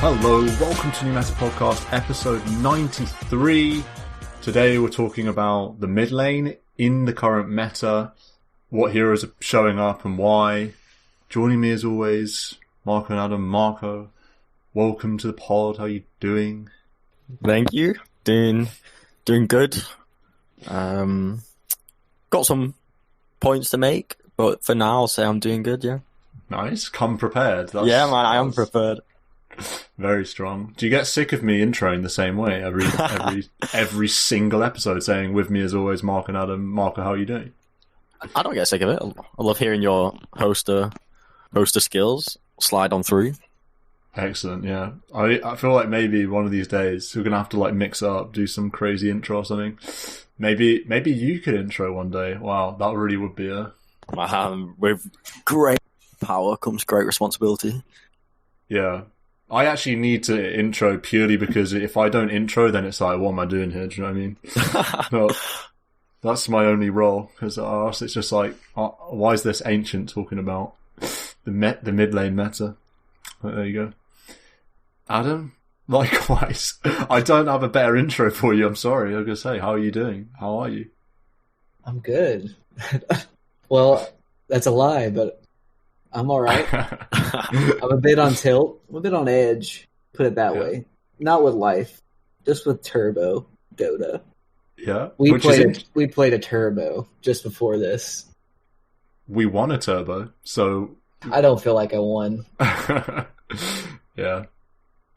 Hello, welcome to New Meta Podcast, episode 93. Today we're talking about the mid lane in the current meta, what heroes are showing up and why. Joining me as always, Marco and Adam. Marco, welcome to the pod. How are you doing? Thank you. Doing good. Got some points to make, but for now I'll say I'm doing good, yeah. Nice. Come prepared. I am prepared. Very strong. Do you get sick of me introing the same way every single episode, saying with me as always, Mark and Adam? Marco, how are you doing? I don't get sick of it. I love hearing your hoster skills slide on through. Excellent, yeah. I feel like maybe one of these days we're gonna have to like mix it up, do some crazy intro or something. Maybe you could intro one day. Wow, that really would be with great power comes great responsibility. Yeah. I actually need to intro purely because if I don't intro, then it's like, what am I doing here? Do you know what I mean? No, that's my only role, because it's just like, why is this ancient talking about the mid lane meta? But there you go. Adam, likewise. I don't have a better intro for you. I'm sorry. I'm going to say, how are you doing? How are you? I'm good. Well, that's a lie, but I'm all right. I'm a bit on tilt. I'm a bit on edge, put it that way. Not with life, just with Turbo Dota. Yeah. We played a Turbo just before this. We won a Turbo, so... I don't feel like I won. Yeah.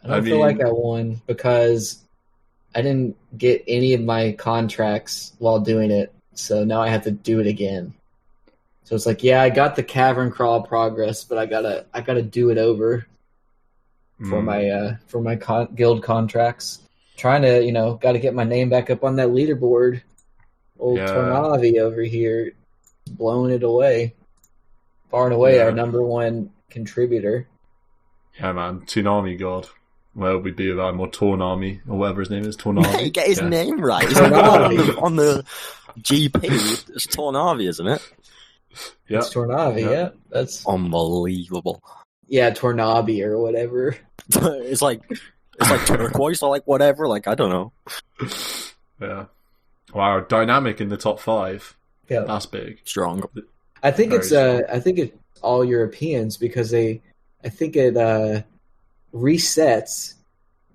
I don't feel like I won because I didn't get any of my contracts while doing it, so now I have to do it again. So it's like, yeah, I got the cavern crawl progress, but I gotta do it over for my guild contracts. Trying to, got to get my name back up on that leaderboard. Old Tornavi over here, blowing it away, far and away our number one contributor. Yeah, man, Toonami God. Where would we be without him? Or Tornami, or whatever his name is, Tornavi. Get his name right. Tornavi on the GP. It's Tornavi, isn't it? Yeah. It's Tornavi, yeah. That's unbelievable. Yeah, Tornavi or whatever. it's like turquoise or like whatever, like I don't know. Yeah. Wow, dynamic in the top 5. Yeah. That's big. Strong. I think it's all Europeans because I think it resets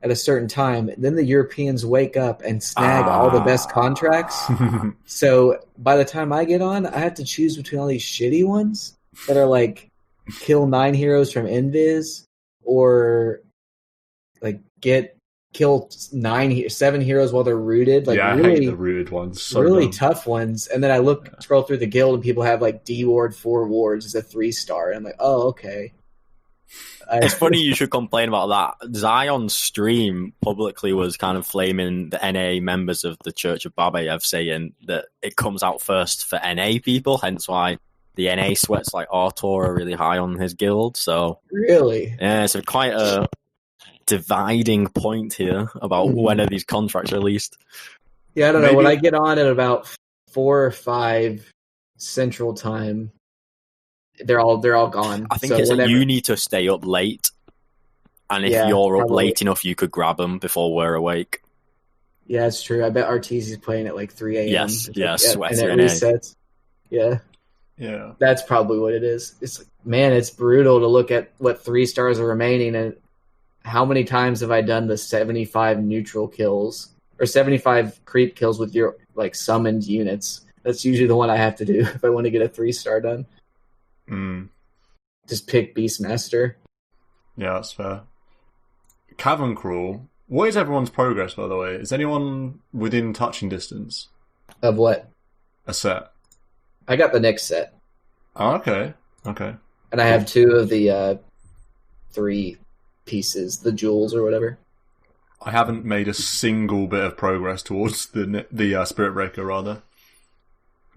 at a certain time, and then the Europeans wake up and snag all the best contracts. So by the time I get on, I have to choose between all these shitty ones that are like kill 9 heroes from Invis, or like kill 7 heroes while they're rooted. Like I really, hate the rooted ones. So really dumb. Tough ones. And then I scroll through the guild, and people have like D ward 4 wards as a 3-star, and I'm like, oh okay. It's funny you should complain about that. Zion's stream publicly was kind of flaming the NA members of the Church of Babayev, saying that it comes out first for NA people, hence why the NA sweats like Artor are really high on his guild. So really, yeah, it's quite a dividing point here about when are these contracts released. Yeah, I don't know. When I get on at about 4 or 5 Central Time, they're all gone. I think you need to stay up late, and if you're up late enough, you could grab them before we're awake. Yeah, it's true. I bet RTZ's playing at like 3 a.m. Yes, sweaty and it resets. Yeah, that's probably what it is. It's like, man, it's brutal to look at what 3 stars are remaining, and how many times have I done the 75 neutral kills or 75 creep kills with your like summoned units? That's usually the one I have to do if I want to get a 3-star done. Just pick Beastmaster. Yeah, that's fair. Cavern Crawl. What is everyone's progress, by the way? Is anyone within touching distance? Of what? A set. I got the next set. Oh, okay. And I have 2 of the 3 pieces, the jewels or whatever. I haven't made a single bit of progress towards the Spirit Breaker, rather.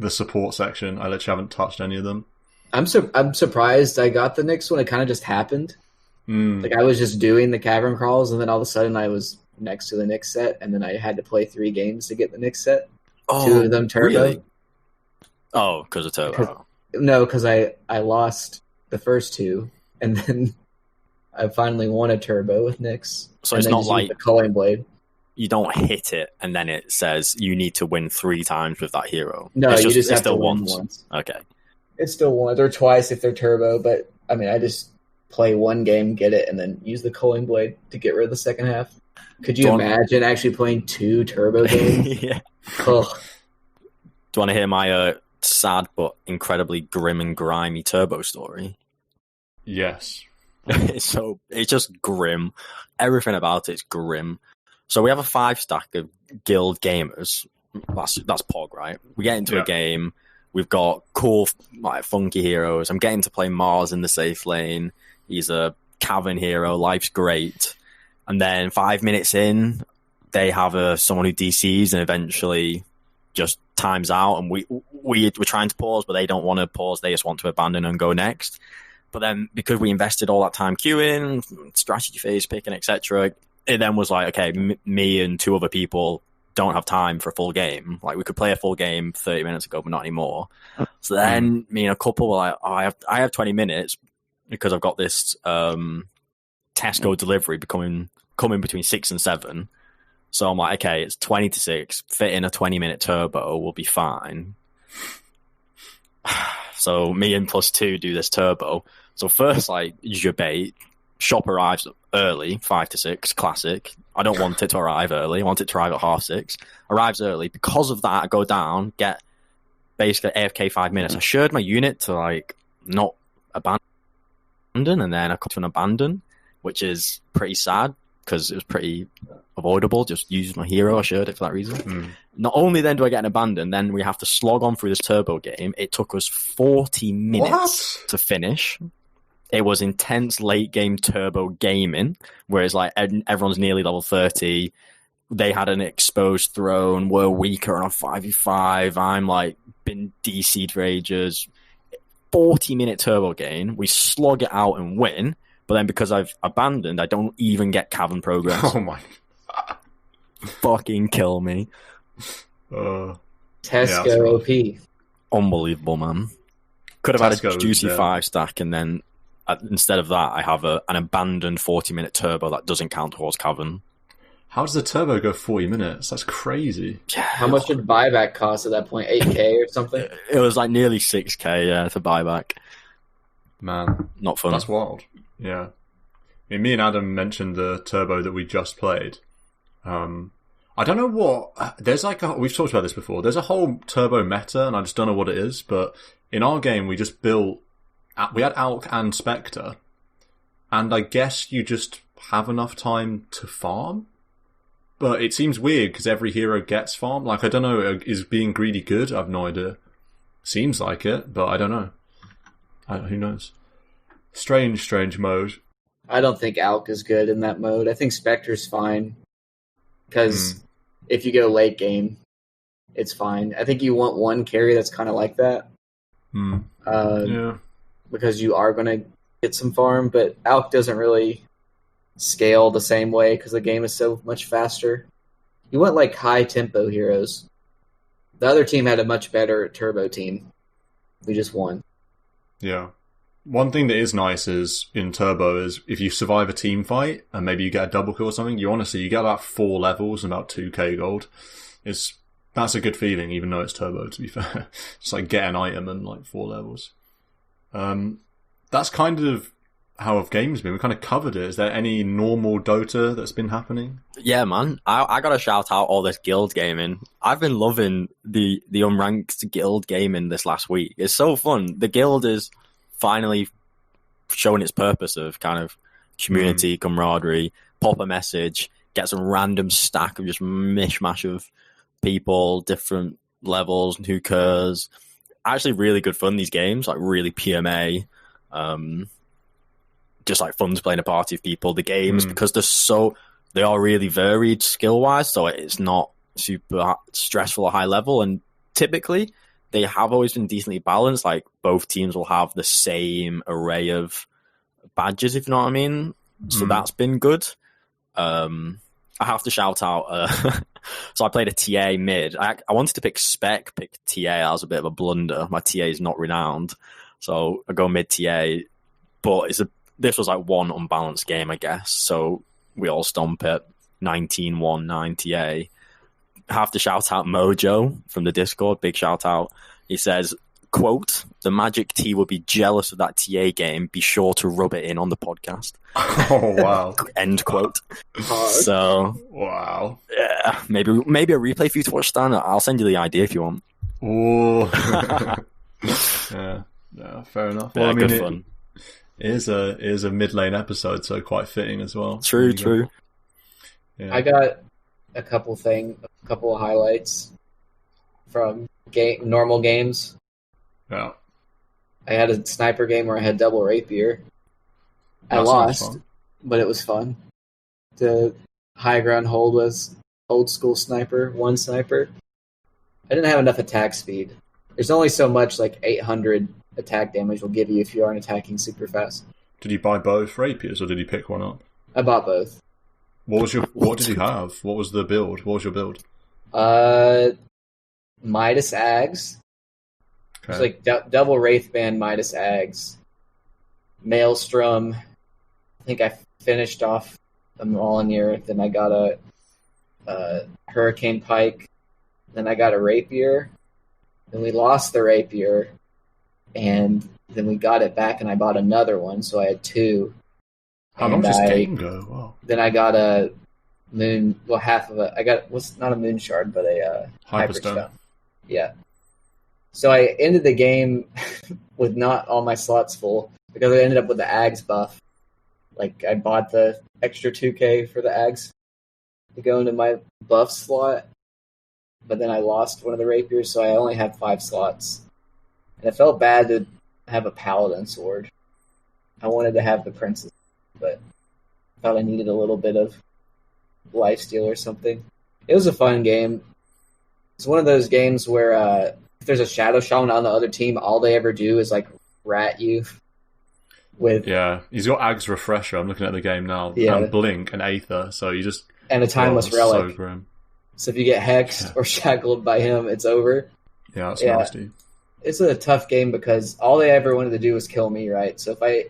The support section. I literally haven't touched any of them. I'm surprised I got the next one. It kind of just happened. Like I was just doing the cavern crawls, and then all of a sudden I was next to the next set, and then I had to play 3 games to get the next set. Oh, 2 of them turbo. Really? Oh, because of turbo. No, because I lost the first 2, and then I finally won a turbo with Nyx. So it's not like the culling blade. You don't hit it and then it says you need to win 3 times with that hero. No, it's you just have to win win once. Okay. It's still once or twice if they're turbo, but I mean, I just play one game, get it, and then use the culling blade to get rid of the second half. Could you imagine actually playing 2 turbo games? Yeah. Ugh. Do you want to hear my sad but incredibly grim and grimy turbo story? Yes. It's just grim. Everything about it's grim. So we have a 5-stack of guild gamers. That's Pog, right? We get into a game. We've got cool, like, funky heroes. I'm getting to play Mars in the safe lane. He's a cavern hero. Life's great. And then 5 minutes in, they have someone who DCs and eventually just times out. And we're trying to pause, but they don't want to pause. They just want to abandon and go next. But then because we invested all that time queuing, strategy phase picking, etc., it then was like, okay, me and 2 other people don't have time for a full game. Like, we could play a full game 30 minutes ago, but not anymore. So then me and a couple were like, I have 20 minutes because I've got this Tesco delivery coming between 6 and 7. So I'm like, okay, it's 20 to 6. Fit in a 20-minute turbo, we'll be fine. So me and +2 do this turbo. So first, like, use your bait. Shop arrives early, 5 to 6, classic. I don't want it to arrive early. I want it to arrive at 6:30. Arrives early. Because of that, I go down, get basically AFK 5 minutes. I assured my unit to, like, not abandon, and then I come to an abandon, which is pretty sad because it was pretty avoidable. Just use my hero. I assured it for that reason. Not only then do I get an abandon, then we have to slog on through this turbo game. It took us 40 minutes to finish. It was intense late game turbo gaming, whereas like everyone's nearly level 30. They had an exposed throne, were weaker on a 5v5. I'm like been DC'd for ages. 40-minute turbo game. We slog it out and win, but then because I've abandoned, I don't even get cavern progress. Oh my! Fucking kill me. Tesco OP. Unbelievable, man. Could have had a juicy 5-stack, and then instead of that, I have an abandoned 40-minute turbo that doesn't count towards cavern. How does the turbo go 40 minutes? That's crazy. Yeah. How much did buyback cost at that point? 8K or something? It was like nearly 6K to buyback. Man. Not fun. That's wild. Yeah. I mean, me and Adam mentioned the turbo that we just played. I don't know what... There's like we've talked about this before. There's a whole turbo meta, and I just don't know what it is, but in our game, we just built... We had Alk and Spectre, and I guess you just have enough time to farm? But it seems weird because every hero gets farmed. Like, I don't know, is being greedy good? I have no idea. Seems like it, but I don't know. Who knows? Strange mode. I don't think Alk is good in that mode. I think Spectre's fine. Because if you go late game, it's fine. I think you want one carry that's kind of like that. Yeah. Because you are going to get some farm, but Alk doesn't really scale the same way because the game is so much faster. You want like high tempo heroes. The other team had a much better turbo team. We just won. Yeah. One thing that is nice is in turbo is if you survive a team fight and maybe you get a double kill or something, you get about 4 levels and about 2k gold. That's a good feeling, even though it's turbo, to be fair. It's like get an item and like 4 levels. That's kind of how have games been. We kind of covered it. Is there any normal Dota that's been happening? Yeah, man. I gotta shout out all this guild gaming. I've been loving the unranked guild gaming this last week. It's so fun. The guild is finally showing its purpose of kind of community, camaraderie, pop a message, get some random stack of just mishmash of people, different levels, and who cares. Actually really good fun, these games, like really PMA. Just like fun to play in a party of people. The games, because they are really varied skill-wise, so it's not super stressful or high level, and typically they have always been decently balanced. Like both teams will have the same array of badges, if you know what I mean. So that's been good. I have to shout out. So I played a TA mid. I wanted to pick Spec, pick TA. That was a bit of a blunder. My TA is not renowned, so I go mid TA. But this was like one unbalanced game, I guess. So we all stomp it 19-1 TA. Have to shout out Mojo from the Discord. Big shout out. He says, quote, the Magic T will be jealous of that TA game. Be sure to rub it in on the podcast. Oh, wow. End quote. So, wow. Yeah, maybe a replay for you to watch, Stan. I'll send you the idea if you want. Oh. Yeah, fair enough. Well, yeah, good fun. It is a mid lane episode, so quite fitting as well. True. Yeah. I got a couple of highlights from normal games. Yeah. I had a sniper game where I had double rapier. I lost, but it was fun. The high ground hold was old school sniper, one sniper. I didn't have enough attack speed. There's only so much 800 attack damage will give you if you aren't attacking super fast. Did you buy both rapiers or did you pick one up? I bought both. What did you have? What was the build? What was your build? Midas Ags. Okay. It's double Wraithband Midas Ags. Maelstrom. I think I finished off a Mjolnir. Then I got a Hurricane Pike. Then I got a Rapier. Then we lost the Rapier. And then we got it back and I bought another one. So I had two. How long does this game go? Wow. Then I got a moon. Well, half of it. I got not a moon shard, but a hyperstone. Yeah. So I ended the game with not all my slots full because I ended up with the Ags buff. I bought the extra 2K for the Ags to go into my buff slot, but then I lost one of the rapiers, so I only had 5 slots. And it felt bad to have a paladin sword. I wanted to have the princess, but I thought I needed a little bit of lifesteal or something. It was a fun game. It's one of those games where if there's a Shadow Shaman on the other team, all they ever do is rat you with... Yeah, he's got Ag's Refresher, I'm looking at the game now, and Blink and Aether, so you just... And a Timeless Relic. So grim. So if you get hexed or shackled by him, it's over. Yeah, that's nasty. It's a tough game because all they ever wanted to do was kill me, right? So if I,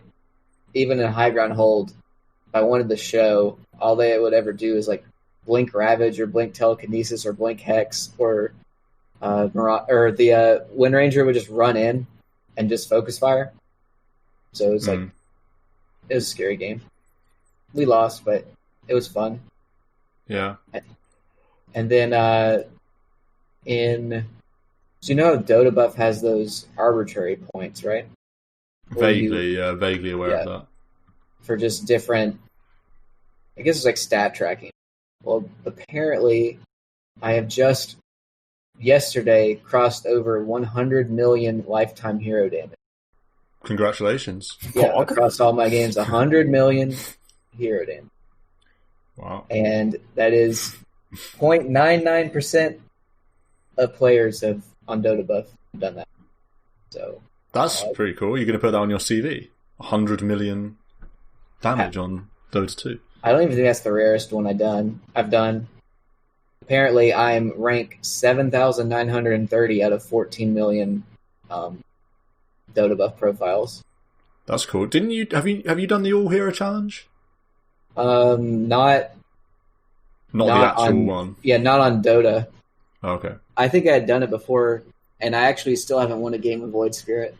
even in high ground hold, if I wanted to show, all they would ever do is Blink Ravage or Blink Telekinesis or Blink Hex or the Wind Ranger would just run in and just focus fire. So it was it was a scary game. We lost, but it was fun. Yeah. And then so Dota Buff has those arbitrary points, right? Vaguely aware of that. For just different, I guess it's stat tracking. Well, apparently I have just yesterday crossed over 100 million lifetime hero damage. Congratulations. Yeah, across all my games, 100 million hero damage. Wow. And that is 0.99% of players on Dota Buff have done that. So that's pretty cool. You're going to put that on your CV? 100 million damage on Dota 2. I don't even think that's the rarest one I've done. Apparently, I'm rank 7,930 out of 14 million Dota Buff profiles. That's cool. Didn't you have you done the All Hero Challenge? Not the actual one. Yeah, not on Dota. Oh, okay. I think I had done it before, and I actually still haven't won a game of Void Spirit.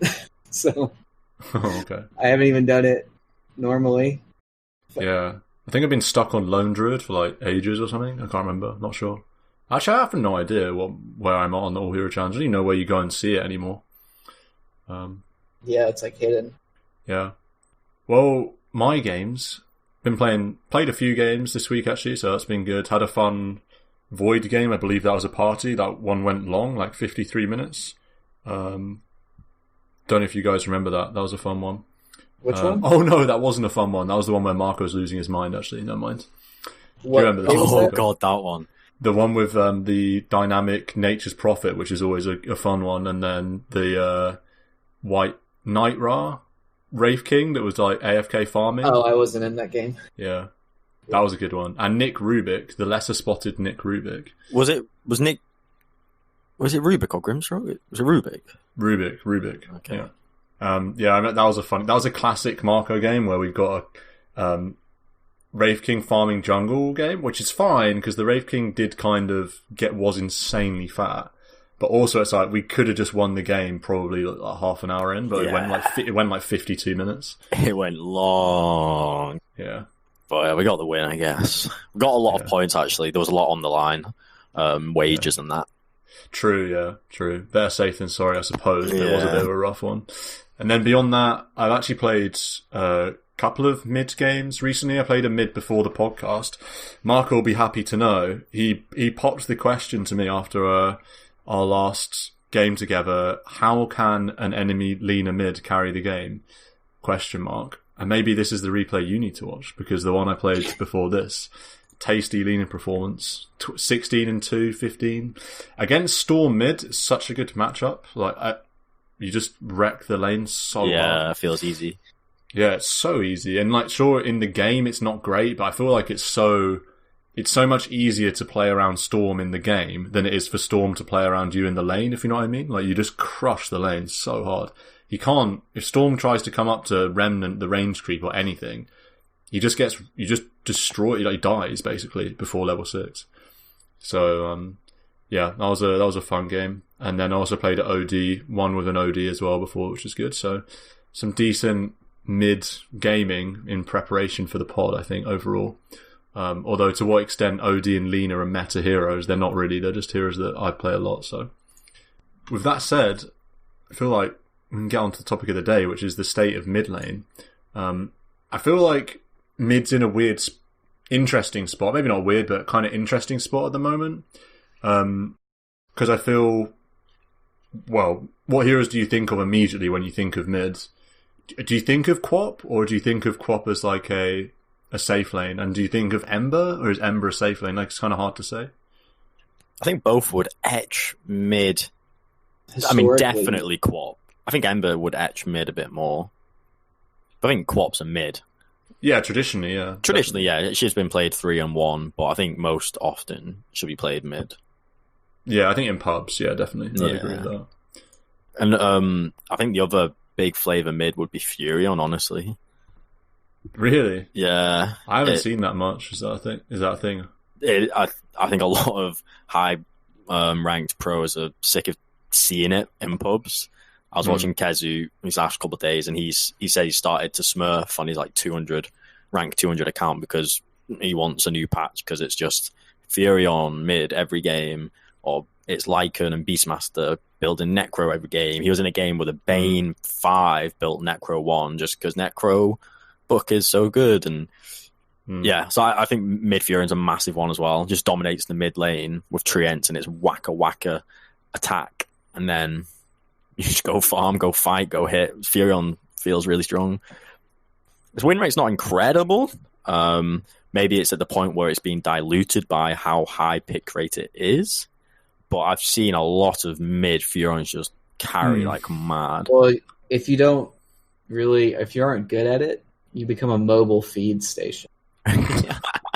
So okay. I haven't even done it normally. Yeah. I think I've been stuck on Lone Druid for ages or something. I can't remember. Not sure. Actually, I have no idea where I'm at on the All Hero Challenge. I don't even know where you go and see it anymore. Yeah, it's hidden. Yeah. Well, my games. Played a few games this week actually, so that's been good. Had a fun Void game. I believe that was a party. That one went long, 53 minutes. Don't know if you guys remember that. That was a fun one. Which one? Oh no, that wasn't a fun one. That was the one where Marco was losing his mind. Actually, never mind. What? Do you remember that? Oh god, that one. The one with the dynamic Nature's Prophet, which is always a fun one, and then the White Night Ra Wraith King that was AFK farming. Oh, I wasn't in that game. Yeah. That was a good one. And Nick Rubik, the lesser spotted Nick Rubik. Was it Rubik or Grimstroke? Was it Rubik? Rubik. Okay. Yeah. Yeah, that was a classic Marco game where we've got a Wraith King farming jungle game, which is fine because the Wraith King did was insanely fat. But also, it's like we could have just won the game probably like half an hour in, but it went like 52 minutes. It went long. Yeah, but we got the win, I guess. We got a lot of points actually. There was a lot on the line, wages and that. True. Better safe than sorry, I suppose. But it was a bit of a rough one. And then beyond that, I've actually played a couple of mid games recently. I played a mid before the podcast. Marco will be happy to know he popped the question to me after our last game together, how can an enemy leaner mid carry the game? ? And maybe this is the replay you need to watch, because the one I played before this, tasty leaner performance, 16-2, 15. Against Storm mid, it's such a good matchup. Like, you just wreck the lane so hard. Yeah, it feels easy. Yeah, it's so easy. And like, sure, in the game it's not great, but I feel like it's so much easier to play around Storm in the game than it is for Storm to play around you in the lane, if you know what I mean. Like, you just crush the lane so hard. If Storm tries to come up to Remnant, the range creep or anything, you just destroy, he dies basically before level 6. So, yeah, that was a fun game. And then I also played at OD, won with an OD as well before, which is good. So, some decent mid gaming in preparation for the pod, I think, overall. Although to what extent OD and Lena are meta heroes, they're not really. They're just heroes that I play a lot. So, with that said, I feel like we can get on to the topic of the day, which is the state of mid lane. I feel like mid's in a weird, interesting spot. Maybe not weird, but kind of interesting spot at the moment. Because I feel, well, what heroes do you think of immediately when you think of mids? Do you think of Quap, or do you think of Quap as like a safe lane? And do you think of Ember, or is Ember a safe lane? Like, it's kind of hard to say. I think both would etch mid. I mean, definitely Quap. I think Ember would etch mid a bit more. But I think Quap's a mid. Yeah, traditionally, yeah. Traditionally, yeah. She's been played 3-1, but I think most often should be played mid. Yeah, I think in pubs, yeah, definitely. I'd agree with that. And I think the other big flavour mid would be Furion, honestly. Really? Yeah. I haven't seen that much. Is that a thing? I think a lot of high ranked pros are sick of seeing it in pubs. I was watching Kezu these last couple of days, and he said he started to smurf on his like 200 rank 200 account because he wants a new patch, because it's just Furion mid every game, or it's Lycan and Beastmaster building Necro every game. He was in a game with a Bane 5 built Necro 1 just because Necro book is so good. And yeah, so I think mid Furion's a massive one as well. Just dominates the mid lane with Treants and its whacker attack, and then you just go farm, go fight, go hit. Furion feels really strong. His win rate's not incredible. Maybe it's at the point where it's being diluted by how high pick rate it is. But I've seen a lot of mid Furions just carry like mad. Well, if you aren't good at it, you become a mobile feed station. You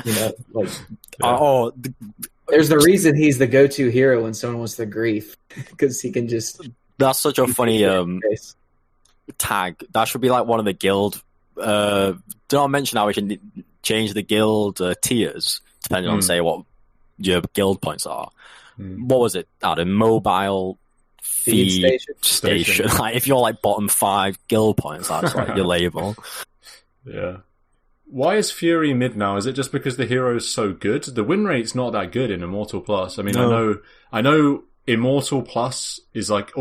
know, like there's the reason he's the go-to hero when someone wants the grief, because he can just. That's such a funny tag. That should be like one of the guild. Don't mention how we can change the guild tiers depending on say what your guild points are. What was it? A mobile feed station. Like, if you're like bottom 5 guild points, that's like your label. Yeah. Why is Fury mid now? Is it just because the hero is so good? The win rate's not that good in Immortal Plus. I mean, no. I know Immortal Plus is like,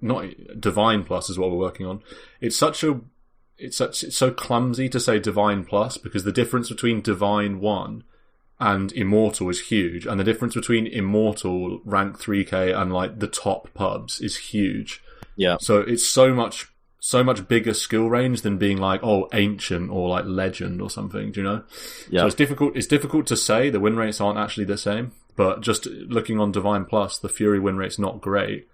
not Divine Plus is what we're working on. It's so clumsy to say Divine Plus, because the difference between Divine 1 and Immortal is huge, and the difference between Immortal rank 3k and like the top pubs is huge. Yeah. So it's so much bigger skill range than being like, ancient or like legend or something, do you know? Yeah. So it's difficult to say. The win rates aren't actually the same, but just looking on Divine Plus, the Fury win rate's not great.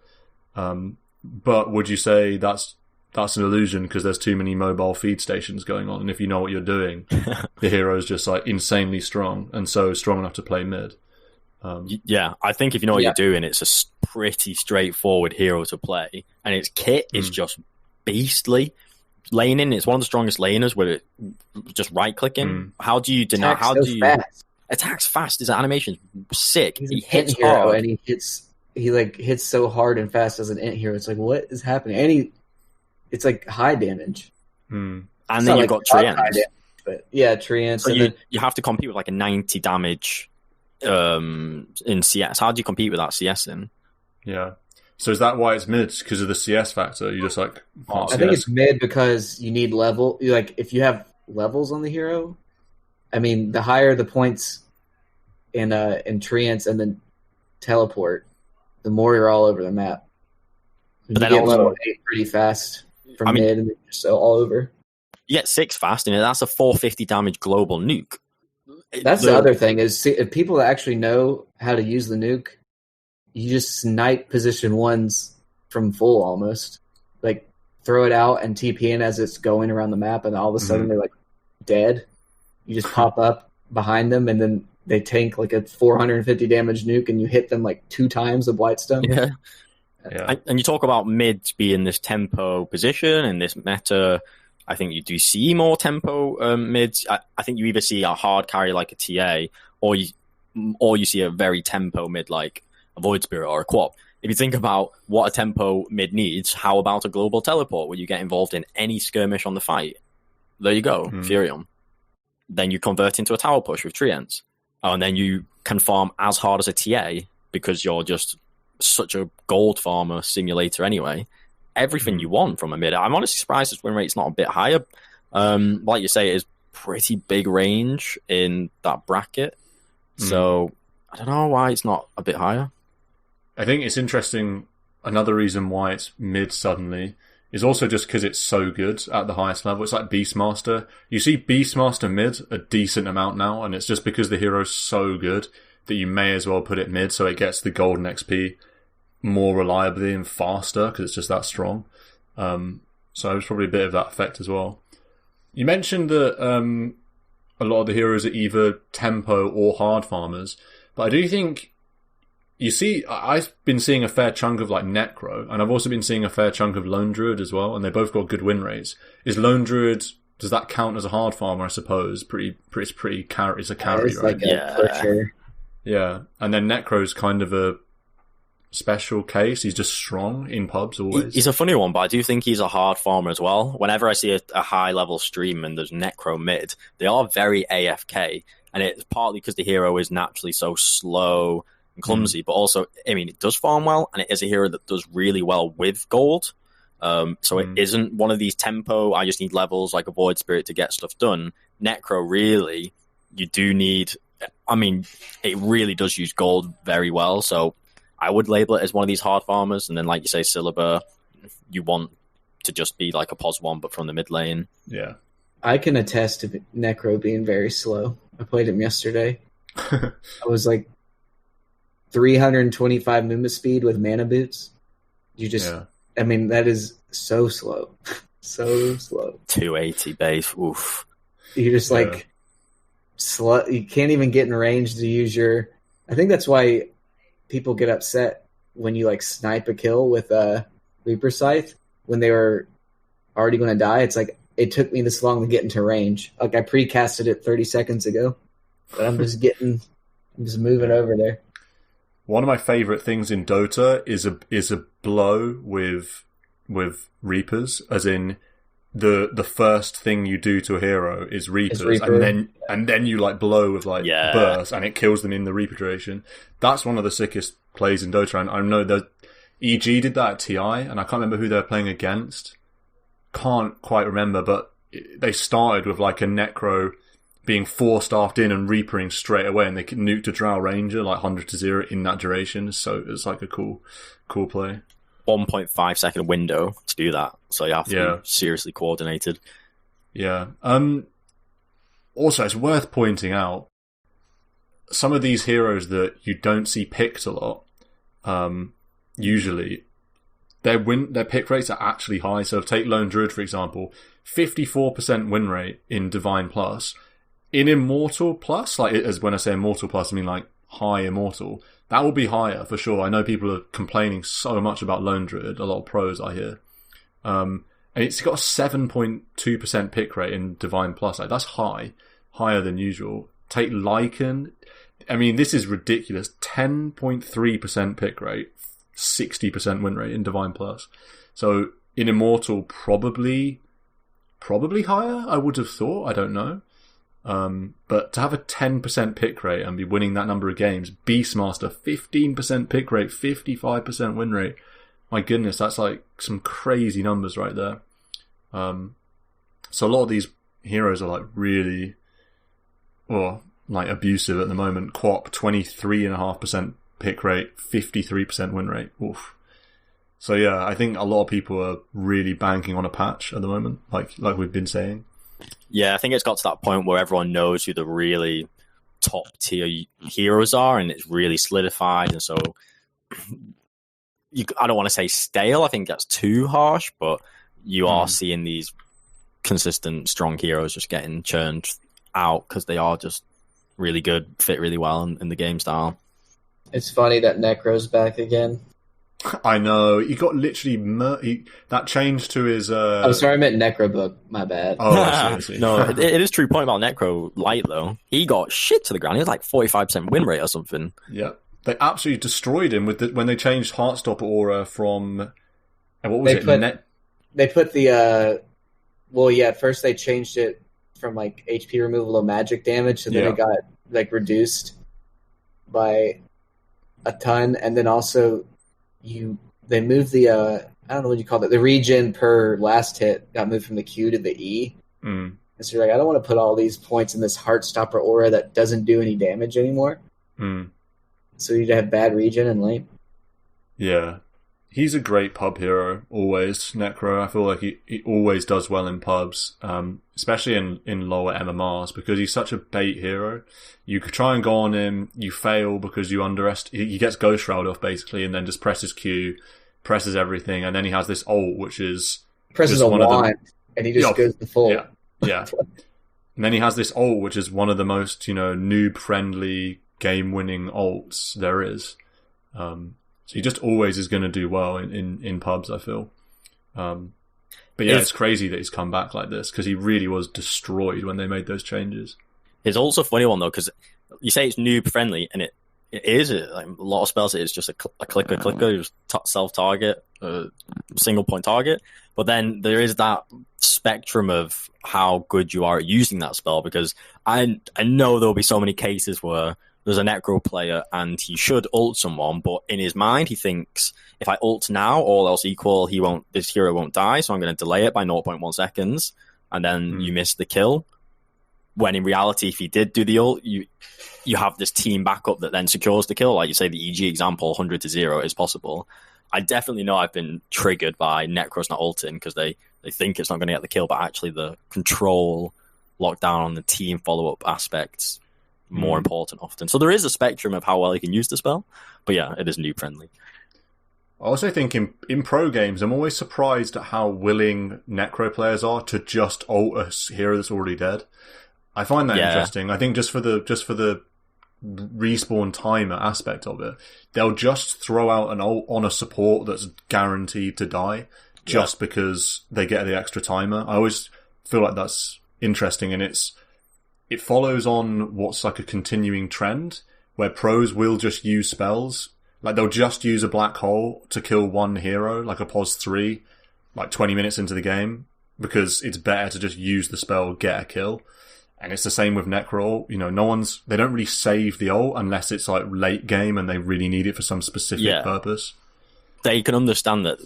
But would you say that's an illusion because there's too many mobile feed stations going on, and if you know what you're doing, the hero is just like insanely strong, and so strong enough to play mid? Yeah, I think if you know what you're doing, it's a pretty straightforward hero to play, and its kit is just beastly. Laning, it's one of the strongest laners with it just right clicking. How do you deny? Attacks so fast. Attacks fast? His animation's sick. He's he an hits int hero, hard, and he hits so hard and fast as an int hero. It's like, what is happening? And it's like high damage. And then you've got Treants. But yeah, Treants. So you have to compete with like a 90 damage in CS. How do you compete with that CS in? Yeah. So is that why it's mid? Because of the CS factor? You just like... I think it's mid because you need level. Like, if you have levels on the hero, I mean, the higher the points in Treants and then teleport, the more you're all over the map. But you get level 8 pretty fast from mid, and you're so all over. You get 6 fast, and that's a 450 damage global nuke. That's the other thing, is if people actually know how to use the nuke, you just snipe position 1s from full almost. Like, throw it out and TP in as it's going around the map, and all of a sudden they're like dead. You just pop up behind them, and then they tank like a 450 damage nuke, and you hit them like 2 times with Blightstone. Yeah. And you talk about mid being this tempo position and this meta. I think you do see more tempo mids. I think you either see a hard carry like a TA, or you see a very tempo mid like a Void Spirit or a Quap. If you think about what a tempo mid needs, how about a global teleport where you get involved in any skirmish on the fight? There you go, Furion. Then you convert into a tower push with Treants. And then you can farm as hard as a TA because you're just such a gold farmer simulator anyway. Everything you want from a mid. I'm honestly surprised his win rate's not a bit higher. Like you say, it is pretty big range in that bracket. So I don't know why it's not a bit higher. I think it's interesting. Another reason why it's mid suddenly is also just because it's so good at the highest level. It's like Beastmaster. You see Beastmaster mid a decent amount now, and it's just because the hero's so good that you may as well put it mid so it gets the golden XP more reliably and faster because it's just that strong. So there's probably a bit of that effect as well. You mentioned that a lot of the heroes are either tempo or hard farmers, but I do think you see, I've been seeing a fair chunk of like Necro, and I've also been seeing a fair chunk of Lone Druid as well, and they both got good win rates. Is Lone Druid, does that count as a hard farmer? I suppose it's a carry, right? Pusher. Yeah, and then Necro's kind of a special case. He's just strong in pubs always. He's a funny one, but I do think he's a hard farmer as well. Whenever I see a high level stream and there's Necro mid, they are very AFK, and it's partly because the hero is naturally so slow and clumsy, but also, I mean, it does farm well, and it is a hero that does really well with gold. So it isn't one of these tempo, I just need levels like a Void Spirit to get stuff done. Necro, really, you do need, I mean, it really does use gold very well, so I would label it as one of these hard farmers, and then, like you say, Syllabur, you want to just be like a POS 1, but from the mid lane. Yeah. I can attest to Necro being very slow. I played him yesterday. I was like 325 movement speed with mana boots. I mean, that is so slow. So slow. 280 base, oof. You're just like, slow. You can't even get in range to use your... I think that's why people get upset when you like snipe a kill with a Reaper Scythe when they were already going to die. It's like, it took me this long to get into range. Like, I pre-casted it 30 seconds ago, but I'm just moving over there. One of my favorite things in Dota is a blow with Reapers, as in the first thing you do to a hero is Reapers, and then you like blow with like burst, and it kills them in the Reaper duration. That's one of the sickest plays in Dota, and I know that EG did that at TI, and I can't remember who they were playing against. Can't quite remember, but they started with like a Necro being 4-staffed in and Reapering straight away, and they could nuke a Drow Ranger like 100-0 in that duration. So it's like a cool play. 1.5 second window to do that, so you have to be seriously coordinated. Yeah. Also, it's worth pointing out some of these heroes that you don't see picked a lot. Usually, their pick rates are actually high. So take Lone Druid for example, 54% win rate in Divine Plus. In Immortal Plus, like as when I say Immortal Plus, I mean like high Immortal. That will be higher for sure. I know people are complaining so much about Lone Druid, a lot of pros I hear. And And it's got a 7.2% pick rate in Divine Plus. Like, that's higher than usual. Take Lycan. I mean, this is ridiculous. 10.3% pick rate, 60% win rate in Divine Plus. So in Immortal, probably higher, I would have thought. I don't know. But to have a 10% pick rate and be winning that number of games, Beastmaster, 15% pick rate, 55% win rate. My goodness, that's like some crazy numbers right there. So a lot of these heroes are like really, like abusive at the moment. Quap, 23.5% pick rate, 53% win rate. Oof. So yeah, I think a lot of people are really banking on a patch at the moment, like we've been saying. Yeah, I think it's got to that point where everyone knows who the really top tier heroes are, and it's really solidified. And so, I don't want to say stale. I think that's too harsh, but you are seeing these consistent, strong heroes just getting churned out because they are just really good, fit really well in the game style. It's funny that Necro's back again. I know. He got literally... that changed to his... Oh, sorry, I meant Necrobook. My bad. Oh, I see. No, it is true point about Necro Light, though. He got shit to the ground. He was like 45% win rate or something. Yeah. They absolutely destroyed him when they changed Heartstopper Aura from... What was They put the... at first they changed it from like HP removal to magic damage, so then it got like reduced by a ton, and then also... They moved the I don't know what you call it, the regen per last hit got moved from the Q to the E. And so you're like, I don't want to put all these points in this Heartstopper Aura that doesn't do any damage anymore. So you'd have bad regen and lane. Yeah. He's a great pub hero, always, Necro. I feel like he always does well in pubs, especially in lower MMRs, because he's such a bait hero. You could try and go on him, you fail because you underestimate... He gets Ghost Shroud off, basically, and then just presses Q, presses everything, and then he has this ult, which is... Presses a wand, and he just goes to full. Yeah. And then he has this ult, which is one of the most, noob-friendly, game-winning ults there is. So he just always is going to do well in pubs, I feel. But yeah, it's crazy that he's come back like this, because he really was destroyed when they made those changes. It's also a funny one, though, because you say it's noob-friendly, and it is. Like, a lot of spells, it's just a clicker, just self-target, single-point target. But then there is that spectrum of how good you are at using that spell, because I know there'll be so many cases where there's a Necro player and he should ult someone, but in his mind he thinks, if I ult now, all else equal, this hero won't die, so I'm going to delay it by 0.1 seconds, and then you miss the kill. When in reality, if he did do the ult, you have this team backup that then secures the kill. Like you say, the EG example, 100-0 is possible. I definitely know I've been triggered by Necros not ulting because they think it's not going to get the kill, but actually the control, lockdown on the team follow-up aspects more important often. So there is a spectrum of how well you can use the spell, but yeah, it is noob friendly. I also think in pro games, I'm always surprised at how willing Necro players are to just ult a hero that's already dead. I find that interesting. I think just for the respawn timer aspect of it, they'll just throw out an ult on a support that's guaranteed to die just because they get the extra timer. I always feel like that's interesting, and it follows on what's like a continuing trend where pros will just use spells. Like they'll just use a black hole to kill one hero, like a POS 3, like 20 minutes into the game, because it's better to just use the spell, get a kill. And it's the same with Necro. They don't really save the ult unless it's like late game and they really need it for some specific purpose. They can understand that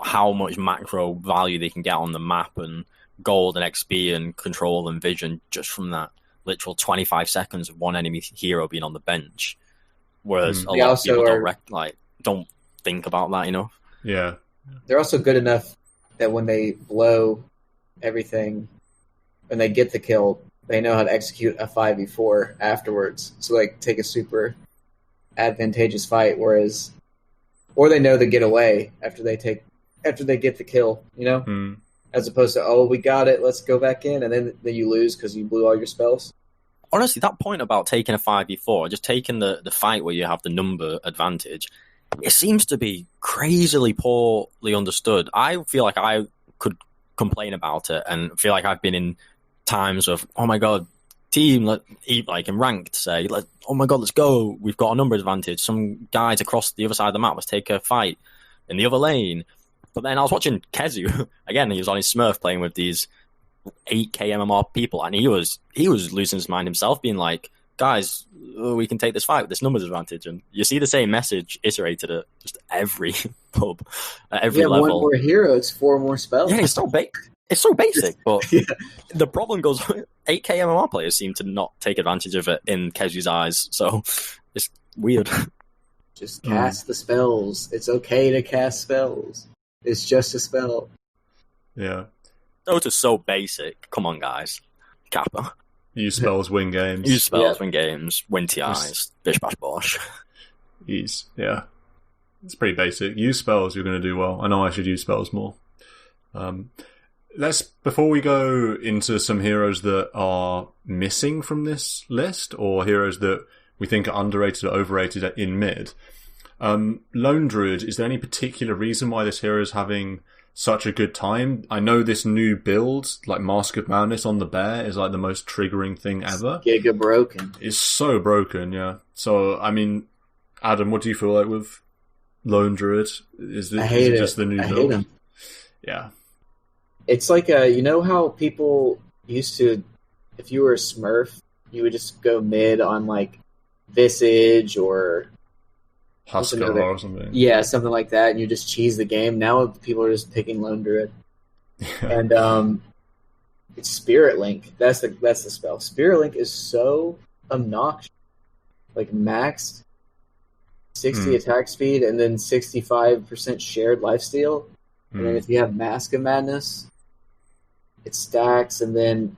how much macro value they can get on the map and gold and XP and control and vision just from that literal 25 seconds of one enemy hero being on the bench. Whereas a lot of people don't think about that, Yeah. They're also good enough that when they blow everything and they get the kill, they know how to execute a 5v4 afterwards. So take a super advantageous fight, or they know the get away after they get the kill, as opposed to, we got it, let's go back in, and then you lose because you blew all your spells. Honestly, that point about taking a 5v4, just taking the fight where you have the number advantage, it seems to be crazily poorly understood. I feel like I could complain about it and feel like I've been in times of, oh my god, team, like in ranked, say, oh my god, let's go, we've got a number advantage, some guys across the other side of the map, let's take a fight in the other lane. But then I was watching Kezu again, he was on his Smurf playing with these 8k MMR people, and he was losing his mind himself, being like, guys, we can take this fight with this numbers advantage. And you see the same message iterated at just every pub, at every level. One more hero, it's 4 more spells. Yeah, it's so basic, but the problem goes, 8k MMR players seem to not take advantage of it in Kezu's eyes, so it's weird. Just cast the spells. It's okay to cast spells. It's just a spell. Yeah. Dota's so basic. Come on, guys. Kappa. Use spells, win games. Use spells, win games, win TIs, bish bash bosh. It's pretty basic. Use spells, you're going to do well. I know I should use spells more. Before we go into some heroes that are missing from this list, or heroes that we think are underrated or overrated in mid, Lone Druid, is there any particular reason why this hero is having such a good time? I know this new build, like Mask of Madness on the bear, is like the most triggering thing ever. Giga broken. It's so broken, yeah. So, I mean, Adam, what do you feel like with Lone Druid? Is it just the new build? I hate him. Yeah. It's like, you know how people used to, if you were a Smurf, you would just go mid on like Visage or Huskar or something. Yeah, something like that, and you just cheese the game. Now people are just picking Lone Druid. And it's Spirit Link. That's the spell. Spirit Link is so obnoxious. Like maxed 60 attack speed and then 65% shared lifesteal. And then if you have Mask of Madness, it stacks, and then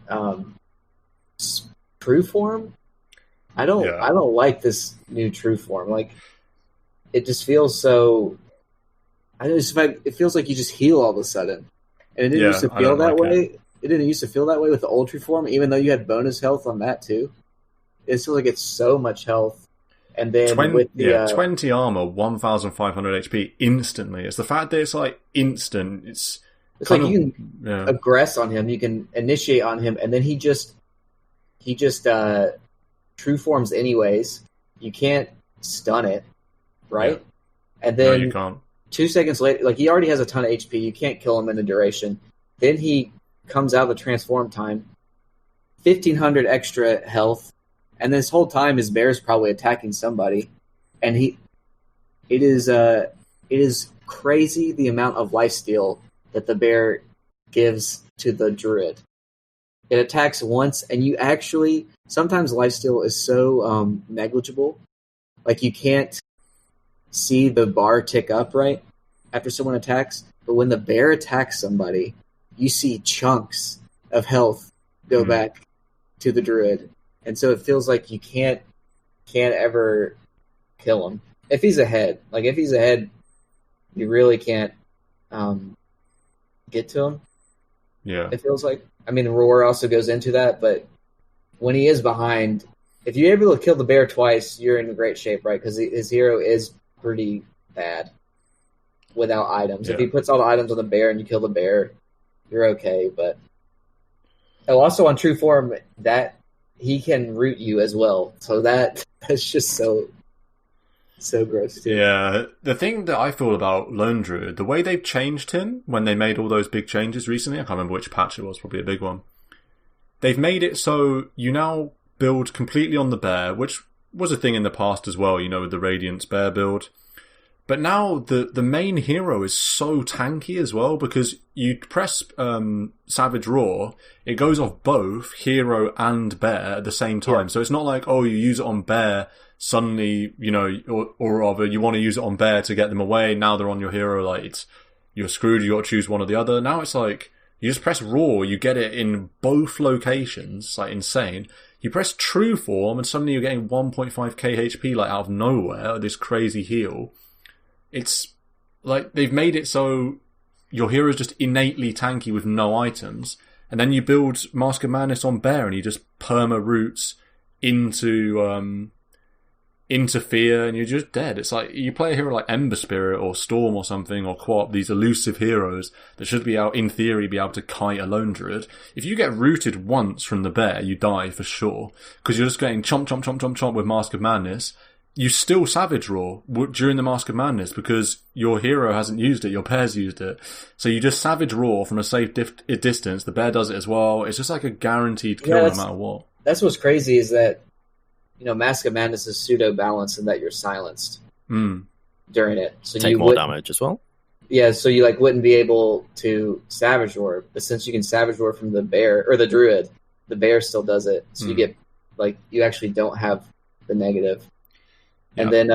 True Form. I don't like this new True Form. Like, it just feels so. It feels like you just heal all of a sudden, and it didn't used to feel that way. It didn't used to feel that way with the old True Form, even though you had bonus health on that too. It feels like it's so much health, and then 20 armor, 1,500 HP instantly. It's the fact that it's like instant. It's like you can aggress on him, you can initiate on him, and then he just True Forms anyways. You can't stun it. Right? Yeah. And then no, you can't. 2 seconds later, like, he already has a ton of HP. You can't kill him in the duration. Then he comes out of the transform time, 1,500 extra health, and this whole time his bear's probably attacking somebody. And it is crazy the amount of lifesteal that the bear gives to the druid. It attacks once, and you actually, sometimes lifesteal is so negligible, like you can't see the bar tick up right after someone attacks, but when the bear attacks somebody, you see chunks of health go back to the druid, and so it feels like you can't ever kill him if he's ahead. Like, if he's ahead, you really can't get to him. Yeah, it feels like. I mean, Roar also goes into that, but when he is behind, if you're able to kill the bear twice, you're in great shape, right? Because his hero is pretty bad without items. If he puts all the items on the bear and you kill the bear, you're okay. But also on True Form, that he can root you as well. So that's just so gross too. Yeah, the thing that I feel about Lone Druid, the way they've changed him when they made all those big changes recently, I can't remember which patch it was, probably a big one. They've made it so you now build completely on the bear, which was a thing in the past as well, with the Radiance bear build. But now the main hero is so tanky as well, because you press Savage Roar, it goes off both hero and bear at the same time. So it's not like, you use it on bear, suddenly, or rather you want to use it on bear to get them away, now they're on your hero, like, you're screwed, you got to choose one or the other. Now it's like, you just press Roar, you get it in both locations, like, insane. You press True Form, and suddenly you're getting 1.5k HP, like, out of nowhere, this crazy heal. It's, like, they've made it so your hero's just innately tanky with no items, and then you build Mask of Madness on Bear, and he just perma-roots into interfere and you're just dead. It's like you play a hero like Ember Spirit or Storm or something or Co-op, these elusive heroes that should be able, in theory, be able to kite a lone druid. If you get rooted once from the bear, you die for sure because you're just getting chomp chomp chomp chomp chomp with Mask of Madness. You still Savage Roar during the Mask of Madness because your hero hasn't used it, your pair's used it. So you just Savage Roar from a safe distance. The bear does it as well. It's just like a guaranteed kill no matter what. That's what's crazy is that, you know, Mask of Madness is pseudo-balanced in that you're silenced during it. So take you more damage as well. Yeah, so you like wouldn't be able to Savage Roar, but since you can Savage Roar from the bear or the druid, the bear still does it. So you get like you actually don't have the negative. And then,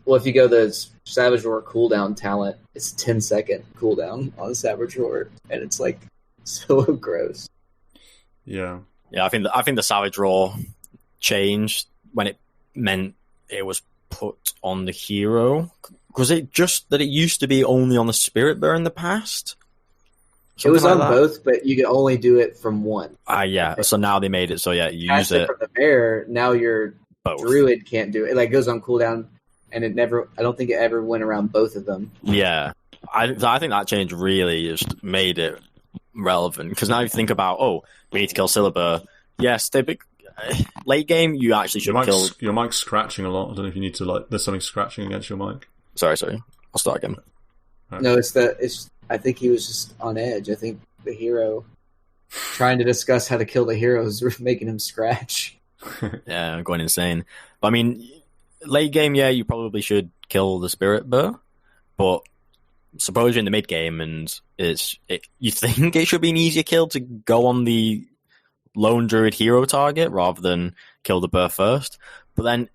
well, if you go the Savage Roar cooldown talent, it's 10-second cooldown on Savage Roar, and it's like so gross. Yeah, I think the Savage Roar changed when it meant it was put on the hero. Was it just that it used to be only on the Spirit Bear in the past? It was on both, but you could only do it from one. Yeah. So now they made it so you use it from the bear. Now your druid can't do it. It like goes on cooldown, and it never. I don't think it ever went around both of them. Yeah, I think that change really just made it relevant because now you think about we need to kill Syllabur. Yes, late game you actually should kill. Your mic's scratching a lot. I don't know if you need to there's something scratching against your mic. Sorry. I'll start again. Right. No, I think he was just on edge. I think the hero trying to discuss how to kill the heroes were making him scratch. Yeah, I'm going insane. But, I mean, late game, you probably should kill the Spirit Bear, but suppose you're in the mid game and you think it should be an easier kill to go on the lone druid hero target rather than kill the bear first. But then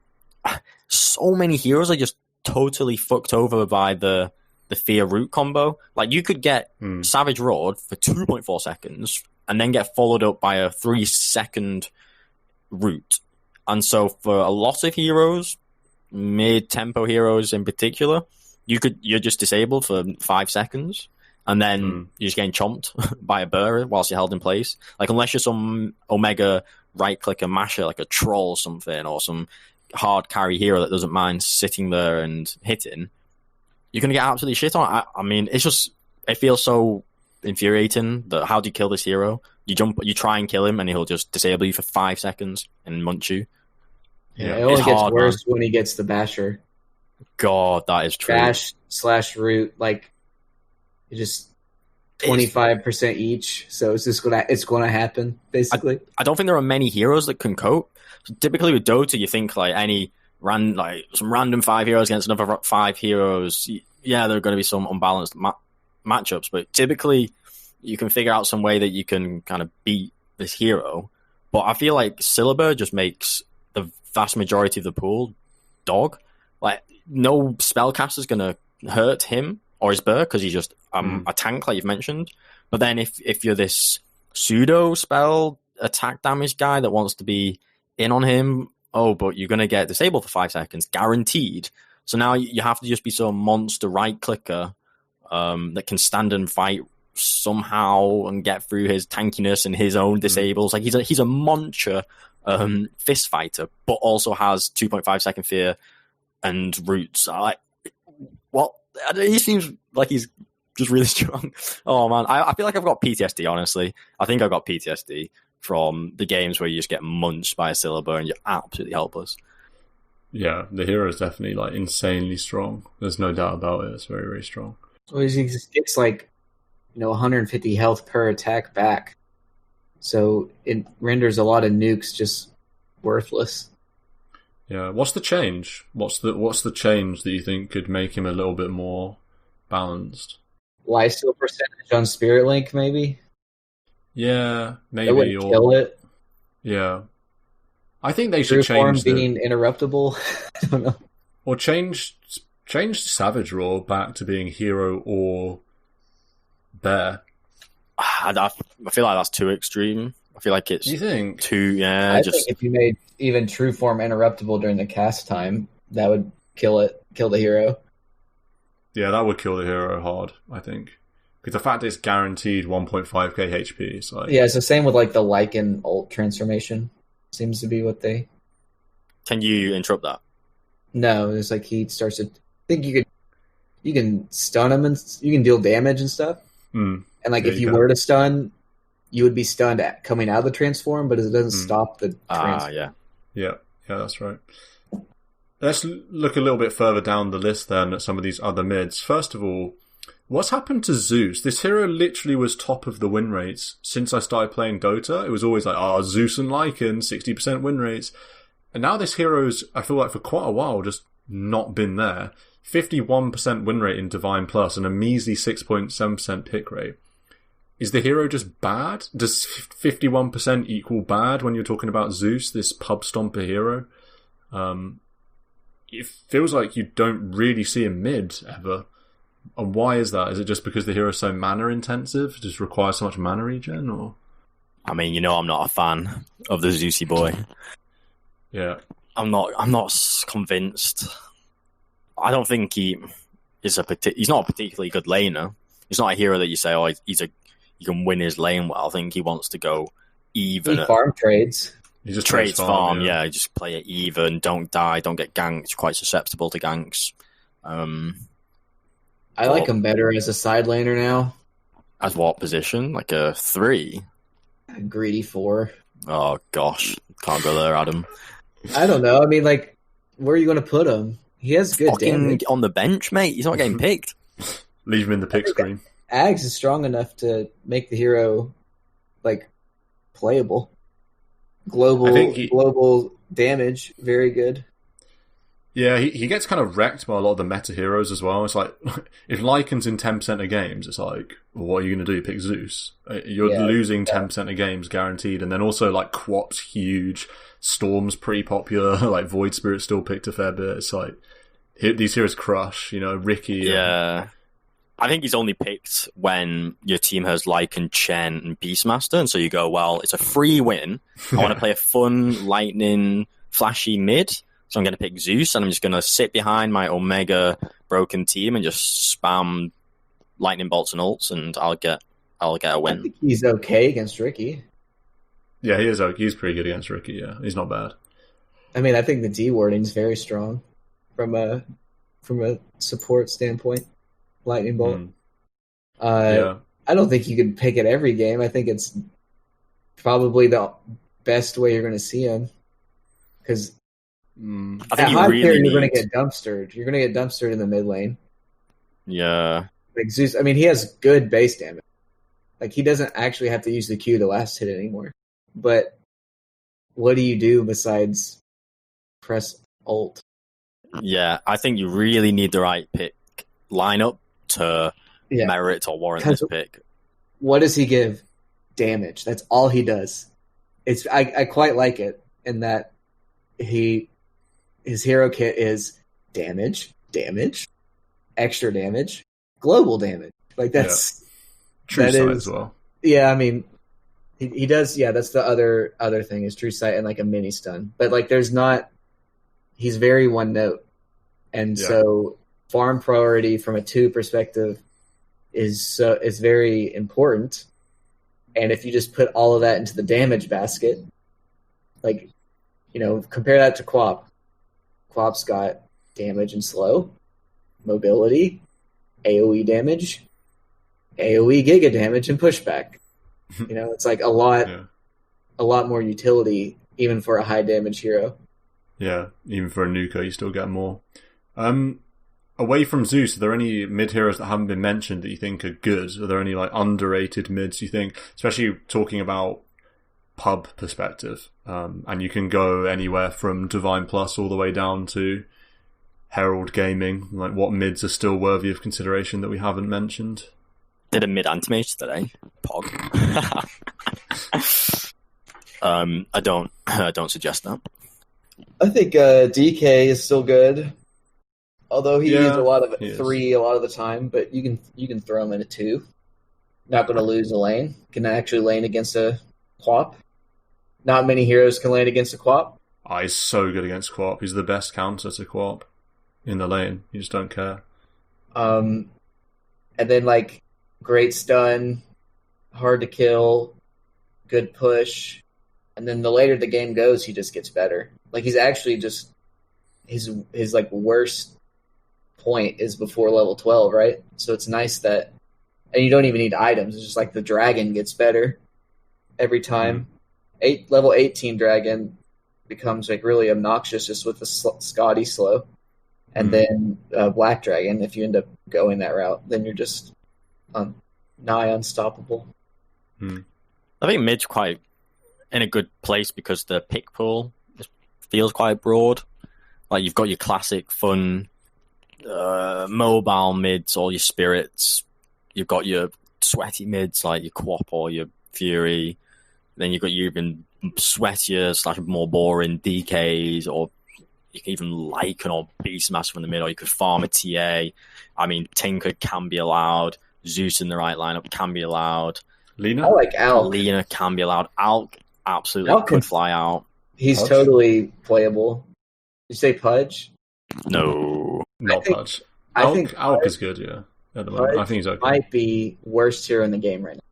so many heroes are just totally fucked over by the fear root combo. Like you could get Savage Roared for 2.4 seconds and then get followed up by a 3-second root. And so for a lot of heroes, mid-tempo heroes in particular, you're just disabled for 5 seconds and then you're just getting chomped by a bear whilst you're held in place. Like unless you're some Omega right-clicker masher like a troll or something, or some hard carry hero that doesn't mind sitting there and hitting, you're going to get absolutely shit on. I mean, it feels so infuriating that how do you kill this hero? You try and kill him and he'll just disable you for 5 seconds and munch you. Yeah, it only gets worse when he gets the basher. God, that is true. Bash/root, like just 25% each. So it's gonna happen basically. I don't think there are many heroes that can cope. So typically with Dota, you think like some random 5 heroes against another 5 heroes. Yeah, there are going to be some unbalanced matchups, but typically you can figure out some way that you can kind of beat this hero. But I feel like Syllabur just makes the vast majority of the pool dog. Like no spellcaster's going to hurt him or his bear because he's just a tank, like you've mentioned. But then if you're this pseudo spell attack damage guy that wants to be in on him, but you're going to get disabled for 5 seconds, guaranteed. So now you have to just be some monster right clicker that can stand and fight somehow and get through his tankiness and his own disables. Like he's a monster fist fighter, but also has 2.5 second fear and roots. Like what? He seems like he's just really strong. Oh man, I feel like I've got PTSD. Honestly, I think I've got PTSD from the games where you just get munched by a Syllabur and you're absolutely helpless. Yeah, the hero is definitely like insanely strong. There's no doubt about it. It's very, very strong. Well, he just gets like 150 health per attack back, so it renders a lot of nukes just worthless. Yeah, what's the change? What's the change that you think could make him a little bit more balanced? Lifesteal percentage on Spirit Link, maybe. Yeah, maybe. It wouldn't kill it. Yeah, I think they should change being interruptible. I don't know. Or change Savage Roar back to being hero or bear. I feel like that's too extreme. I feel like it's you think? Too. Yeah, I think if you made even true form interruptible during the cast time, that would kill the hero. Yeah, that would kill the hero hard, I think. Because the fact it's guaranteed 1.5k HP. It's like... Yeah, it's the same with like the Lycan ult transformation. Seems to be what they... Can you interrupt that? No, it's like he starts to think you can stun him and you can deal damage and stuff. Mm. And like if you were to stun, you would be stunned coming out of the transform, but it doesn't stop the transform. Yeah, that's right. Let's look a little bit further down the list then at some of these other mids. First of all, what's happened to Zeus? This hero literally was top of the win rates since I started playing Dota. It was always like, Zeus and Lycan, 60% win rates. And now this hero's, I feel like for quite a while, just not been there. 51% win rate in Divine Plus and a measly 6.7% pick rate. Is the hero just bad? Does 51% equal bad when you're talking about Zeus, this pub stomper hero? It feels like you don't really see a mid ever. And why is that? Is it just because the hero is so mana intensive? It just requires so much mana regen? Or? I mean, I'm not a fan of the Zeusy boy. Yeah. I'm not convinced. I don't think he's not a particularly good laner. He's not a hero that you say, you can win his lane well. I think he wants to go even. He farm trades. He just trades farm, yeah. Just play it even, don't die, don't get ganked. Quite susceptible to ganks. I like him better as a side laner now. As what position? Like a 3? A greedy 4. Oh gosh, can't go there, Adam. I don't know. I mean, like, where are you going to put him? He has good damage. On the bench, mate. He's not getting picked. Leave him in the pick screen. Ags is strong enough to make the hero, like, playable. Global damage, very good. Yeah, he gets kind of wrecked by a lot of the meta heroes as well. It's like, if Lycan's in 10% of games, it's like, well, what are you going to do? Pick Zeus. You're losing 10% of games guaranteed. And then also, like, Quap's huge. Storm's pretty popular. Like, Void Spirit still picked a fair bit. It's like, these heroes crush, Ricky. Yeah. I think he's only picked when your team has Lycan, Chen, and Beastmaster. And so you go, well, it's a free win. I want to play a fun, lightning, flashy mid. So I'm going to pick Zeus, and I'm just going to sit behind my Omega broken team and just spam lightning bolts and ults, and I'll get a win. I think he's okay against Ricky. Yeah, he is. He's pretty good against Ricky. Yeah, he's not bad. I mean, I think the D wording is very strong from a support standpoint. Lightning bolt. I don't think you can pick it every game. I think it's probably the best way you're going to see him because. I think you're going to get dumpstered. You're going to get dumpstered in the mid lane. Yeah. Like Zeus, I mean, he has good base damage. Like, he doesn't actually have to use the Q to last hit anymore. But what do you do besides press ult? Yeah, I think you really need the right pick lineup to merit or warrant this pick. What does he give? Damage. That's all he does. I quite like it in that his hero kit is damage, extra damage, global damage. Like that's true sight as well. Yeah, I mean he does. Yeah, that's the other thing is true sight and like a mini stun. But like there's not. He's very one note, and so farm priority from a 2 perspective is very important. And if you just put all of that into the damage basket, like. Compare that to Quap. Quap's got damage and slow, mobility, AoE damage, AoE giga damage, and pushback. It's like a lot more utility, even for a high damage hero. Yeah, even for a nuker, you still get more. Away from Zeus, are there any mid heroes that haven't been mentioned that you think are good? Are there any like underrated mids you think, especially talking about pub perspective, and you can go anywhere from Divine Plus all the way down to Herald Gaming. Like, what mids are still worthy of consideration that we haven't mentioned? Did a mid anti-mage today, Pog. I don't suggest that. I think DK is still good, although he uses a lot of 3 a lot of the time. But you can throw him in a 2. Not going to lose a lane. Can actually lane against a Quap. Not many heroes can lane against a Quap. He's so good against Quap. He's the best counter to Quap in the lane. You just don't care. And then, like, great stun, hard to kill, good push. And then the later the game goes, he just gets better. Like, he's actually just his like worst point is before level 12, right? So it's nice that, and you don't even need items. It's just like the dragon gets better every time. Level 18 dragon becomes like really obnoxious just with the Scotty slow. And then black dragon, if you end up going that route, then you're just nigh unstoppable. I think mid's quite in a good place because the pick pool feels quite broad. Like, you've got your classic fun mobile mids, all your spirits. You've got your sweaty mids like your Quap or your Fury. Then you've got your even sweatier / more boring DKs, or you can even Lycan or Beastmaster from the mid, or you could farm a TA. I mean, Tinker can be allowed. Zeus in the right lineup can be allowed. Lena? I like Alk. Lena can be allowed. Alk absolutely could fly out. He's Pudge? totally playable. Did you say Pudge? No. Not Pudge. I think Alk is good, yeah. At the moment. I think he's okay. Might be worst hero in the game right now.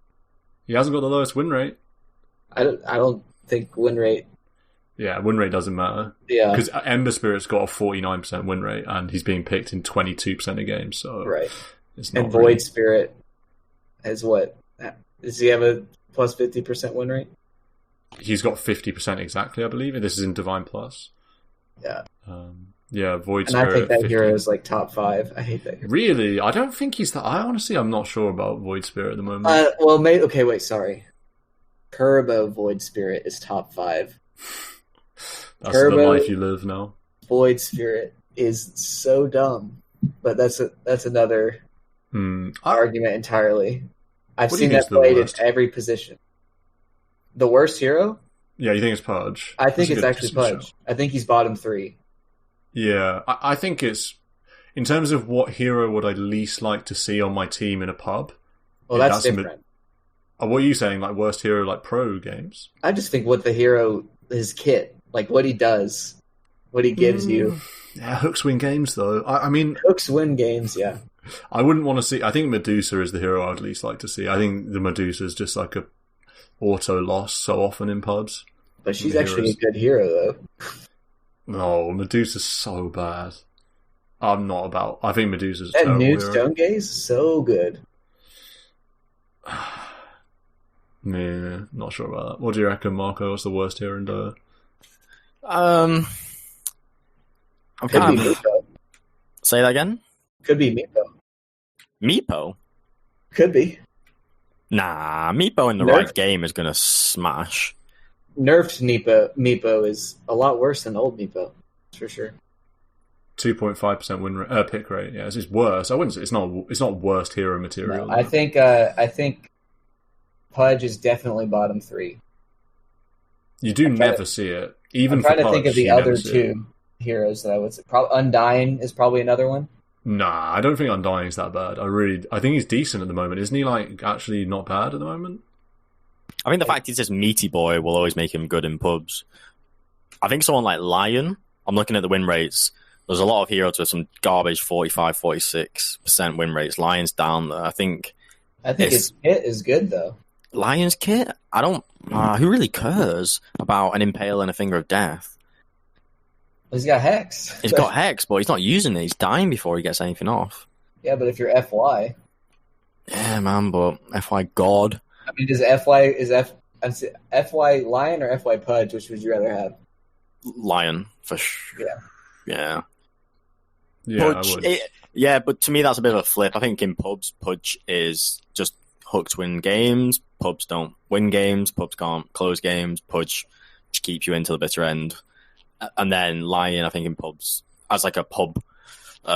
He hasn't got the lowest win rate. I don't think win rate. Yeah, win rate doesn't matter. Yeah. Because Ember Spirit's got a 49% win rate, and he's being picked in 22% of games, so... Right. It's not and Void Spirit has what? Does he have a plus 50% win rate? He's got 50% exactly, I believe, and this is in Divine Plus. Yeah. Yeah, Void and Spirit. I think that 50. hero is like top 5. I hate that hero. Really? I don't think he's that... I'm not sure about Void Spirit at the moment. Well, okay, wait, sorry. Turbo Void Spirit is top 5. That's the life you live now. Void Spirit is so dumb, but that's another argument entirely. I've seen that played in every position. The worst hero? Yeah, you think it's Pudge? I think it's actually Pudge. I think he's bottom 3. Yeah, I think it's... In terms of what hero would I least like to see on my team in a pub? Well, that's different. What are you saying? Like, worst hero, like, pro games? I just think what the hero, his kit, like what he does, what he gives you. Yeah, hooks win games, though. I mean... Hooks win games, yeah. I wouldn't want to see... I think Medusa is the hero I'd least like to see. I think the Medusa is just like a auto loss so often in pubs. But she's actually a good hero, though. No, Medusa's so bad. I'm not about... I think Medusa's a terrible terrible Nude hero. Stone Gaze, so good. Yeah, not sure about that. What do you reckon, Marco? What's the worst hero in Dota? Could be Meepo. Say that again? Could be Meepo. Meepo? Could be. Nah, Meepo in the right game is going to smash. Nerfed Meepo is a lot worse than old Meepo, for sure. 2.5% win rate, pick rate. Yeah, it's worse. I wouldn't say it's not worst hero material. No, I think Pudge is definitely bottom 3. You do never see it. Even I'm trying for to Pudge, think of the you other never see two heroes that I would say. Undying is probably another one. Nah, I don't think Undying's that bad. I think he's decent at the moment. Isn't he, like, actually not bad at the moment? I mean, the fact he's this meaty boy will always make him good in pubs. I think someone like Lion, I'm looking at the win rates. There's a lot of heroes with some garbage 45, 46% win rates. Lion's down there. I think his kit is good, though. Lion's kit? I don't... who really cares about an Impale and a Finger of Death? He's got Hex. He's got Hex, but he's not using it. He's dying before he gets anything off. Yeah, but if you're FY... Yeah, man, but FY God... I mean, does FY Lion or FY Pudge? Which would you rather have? Lion, for sure. Yeah. Yeah, Pudge, I would. But to me, that's a bit of a flip. I think in pubs, Pudge is just hooked win games. Pubs don't win games. Pubs can't close games. Pudge just keeps you into the bitter end. And then Lion, I think in pubs, as like a pub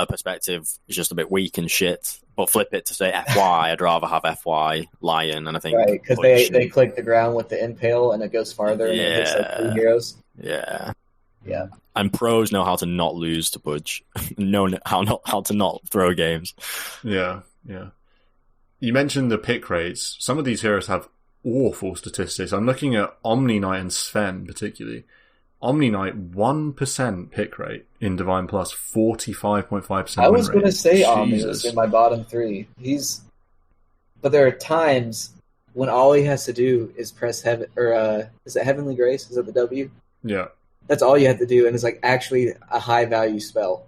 perspective, is just a bit weak and shit. But flip it to say FY, I'd rather have FY Lion, and I think right, because they click the ground with the impale and it goes farther and it hits like 3 heroes. Yeah. Yeah. And pros know how to not lose to Pudge. know how to not throw games. Yeah. You mentioned the pick rates. Some of these heroes have awful statistics. I'm looking at Omni Knight and Sven particularly. Omni Knight, 1% pick rate in Divine Plus, 45.5% I was going to say Omni was in my bottom 3. But there are times when all he has to do is press heaven, or is it Heavenly Grace? Is it the W? Yeah. That's all you have to do, and it's like actually a high value spell.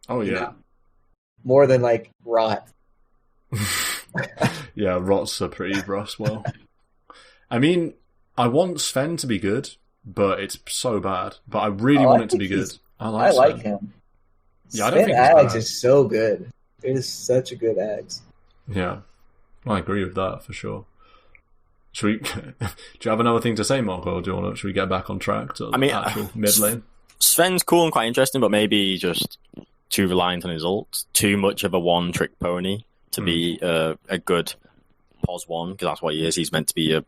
Oh, yeah. Know? More than like Rot. Yeah, Rot's a pretty rough well. I mean, I want Sven to be good, but it's so bad. But I really want it to be good. I like him. Yeah, I don't think Ags is so good. It is such a good Ags. Yeah, I agree with that for sure. Should we? Do you have another thing to say, Mark, or do you want to? Should we get back on track to the actual mid lane? Sven's cool and quite interesting, but maybe just too reliant on his ult. Too much of a one-trick pony to be a good pos one, because that's what he is. He's meant to be a